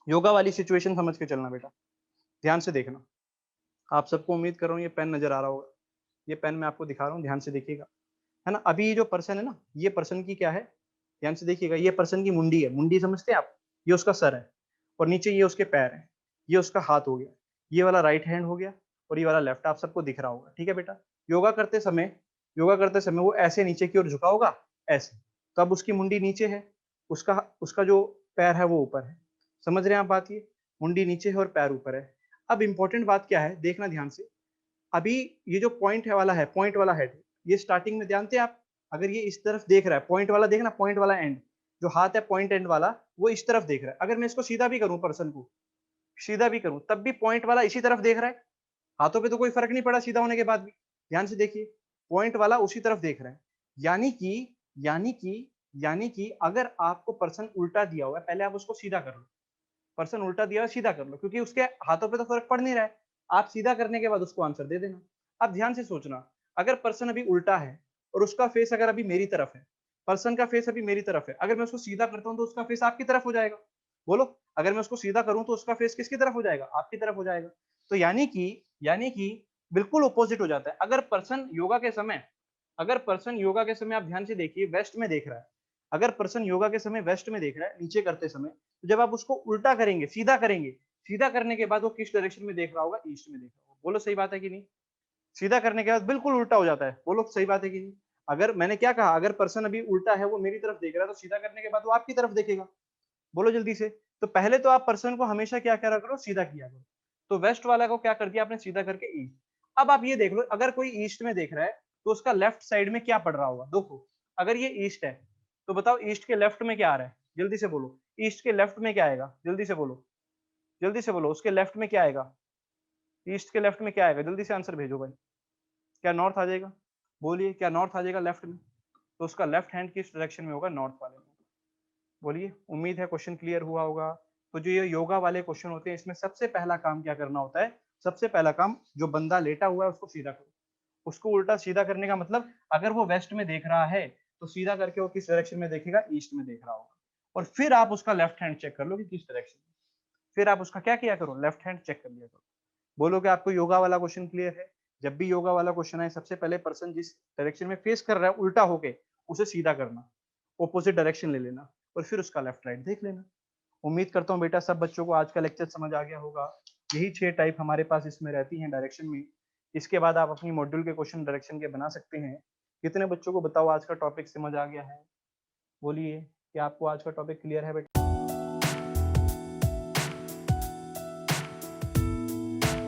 योगा वाली सिचुएशन समझ के चलना बेटा, ध्यान से देखना। आप सबको उम्मीद कर रहा हूँ ये पेन नजर आ रहा होगा, ये पेन मैं आपको दिखा रहा हूँ, ध्यान से देखिएगा। है ना, अभी ये जो पर्सन है ना, ये पर्सन की क्या है, ध्यान से देखिएगा, ये पर्सन की मुंडी है। मुंडी समझते हैं आप, ये उसका सर है और नीचे ये उसके पैर है, ये उसका हाथ हो गया, ये वाला राइट हैंड हो गया और ये वाला लेफ्ट, आप सबको दिख रहा होगा। ठीक है बेटा, योगा करते समय, योगा करते समय वो ऐसे नीचे की ओर झुका होगा, ऐसे। तो अब उसकी मुंडी नीचे है, उसका उसका जो पैर है वो ऊपर है। समझ रहे हैं आप बात, ये मुंडी नीचे है और पैर ऊपर है। अब इंपॉर्टेंट बात क्या है, देखना ध्यान से। अभी ये जो पॉइंट है वाला है, पॉइंट वाला हेड, ये स्टार्टिंग में जानते हैं आप, अगर ये इस तरफ देख रहा है, पॉइंट वाला देखना, पॉइंट वाला एंड, जो हाथ है पॉइंट एंड वाला, वो इस तरफ देख रहा है। अगर मैं इसको सीधा भी करूं, पर्सन को सीधा भी करूं, तब भी पॉइंट वाला इसी तरफ देख रहा है। हाथों पे तो कोई फर्क नहीं पड़ा सीधा होने के बाद भी। ध्यान से देखिए, पॉइंट वाला उसी तरफ देख रहा है। यानी कि यानी कि यानी कि अगर आपको पर्सन उल्टा दिया हुआ है, पहले आप उसको सीधा कर लो। पर्सन उल्टा दिया हुआ सीधा कर लो, क्योंकि उसके हाथों पे तो फर्क पड़ नहीं रहा है। आप सीधा करने के बाद उसको आंसर दे देना। अब ध्यान से सोचना, अगर पर्सन अभी उल्टा है और उसका फेस अगर अभी मेरी तरफ है, पर्सन का फेस अभी मेरी तरफ है, अगर मैं उसको सीधा करता हूं तो उसका फेस आपकी तरफ हो जाएगा। बोलो, अगर मैं उसको सीधा करूं तो उसका फेस किसकी तरफ हो जाएगा, आपकी तरफ हो जाएगा। तो यानी कि बिल्कुल अपोजिट हो जाता है। अगर पर्सन योगा के समय, अगर पर्सन योगा के समय, आप ध्यान से देखिए, वेस्ट में देख रहा है, अगर पर्सन योगा के समय वेस्ट में देख रहा है नीचे करते समय, तो जब आप उसको उल्टा करेंगे, सीधा करेंगे, सीधा करने के बाद वो किस डायरेक्शन में देख रहा होगा, ईस्ट में देख रहा होगा। बोलो सही बात है कि नहीं। सीधा करने के बाद बिल्कुल उल्टा हो जाता है। बोलो सही बात है कि नहीं। अगर मैंने क्या कहा, अगर पर्सन अभी उल्टा है, वो मेरी तरफ देख रहा है, तो सीधा करने के बाद वो आपकी तरफ देखेगा। बोलो जल्दी से। तो पहले तो आप पर्सन को हमेशा क्या करा करो, सीधा किया करो। तो वेस्ट वाला को क्या कर दिया आपने, सीधा करके ईस्ट। अब आप ये देख लो, अगर कोई ईस्ट में देख रहा है तो उसका लेफ्ट साइड में क्या पड़ रहा होगा। देखो, अगर ये ईस्ट है तो बताओ ईस्ट के लेफ्ट में क्या आ रहा है, जल्दी से बोलो। ईस्ट के लेफ्ट में क्या आएगा, जल्दी से बोलो, जल्दी से बोलो। उसके लेफ्ट में क्या आएगा, ईस्ट के लेफ्ट में क्या आएगा, जल्दी से आंसर भेजो भाई। क्या नॉर्थ आ जाएगा, बोलिए, क्या नॉर्थ आ जाएगा लेफ्ट में। तो उसका लेफ्ट हैंड किस डायरेक्शन में होगा, नॉर्थ वाले में। बोलिए, उम्मीद है क्वेश्चन क्लियर हुआ होगा। तो जो ये योगा वाले क्वेश्चन होते हैं, इसमें सबसे पहला काम क्या करना होता है, सबसे पहला काम, जो बंदा लेटा हुआ है उसको सीधा करो। उसको उल्टा सीधा करने का मतलब, अगर वो वेस्ट में देख रहा है तो सीधा करके वो किस डायरेक्शन में देखेगा, ईस्ट में देख रहा होगा। और फिर आप उसका लेफ्ट हैंड चेक कर लो कि किस डायरेक्शन में। फिर आप उसका क्या किया करो, लेफ्ट हैंड चेक कर लिया करो। बोलो कि आपको योगा वाला क्वेश्चन क्लियर है। जब भी योगा वाला क्वेश्चन आए, सबसे पहले पर्सन जिस डायरेक्शन में फेस कर रहा है उल्टा होके, उसे सीधा करना, ऑपोजिट डायरेक्शन ले लेना और फिर उसका लेफ्ट राइट देख लेना। उम्मीद करता हूँ बेटा सब बच्चों को आज का लेक्चर समझ आ गया होगा। यही 6 टाइप हमारे पास इसमें रहती हैं डायरेक्शन में। इसके बाद आप अपनी मॉड्यूल के क्वेश्चन डायरेक्शन के बना सकते हैं। कितने बच्चों को बताओ आज का टॉपिक समझ आ गया है, बोलिए कि आपको आज का टॉपिक क्लियर है बेटा।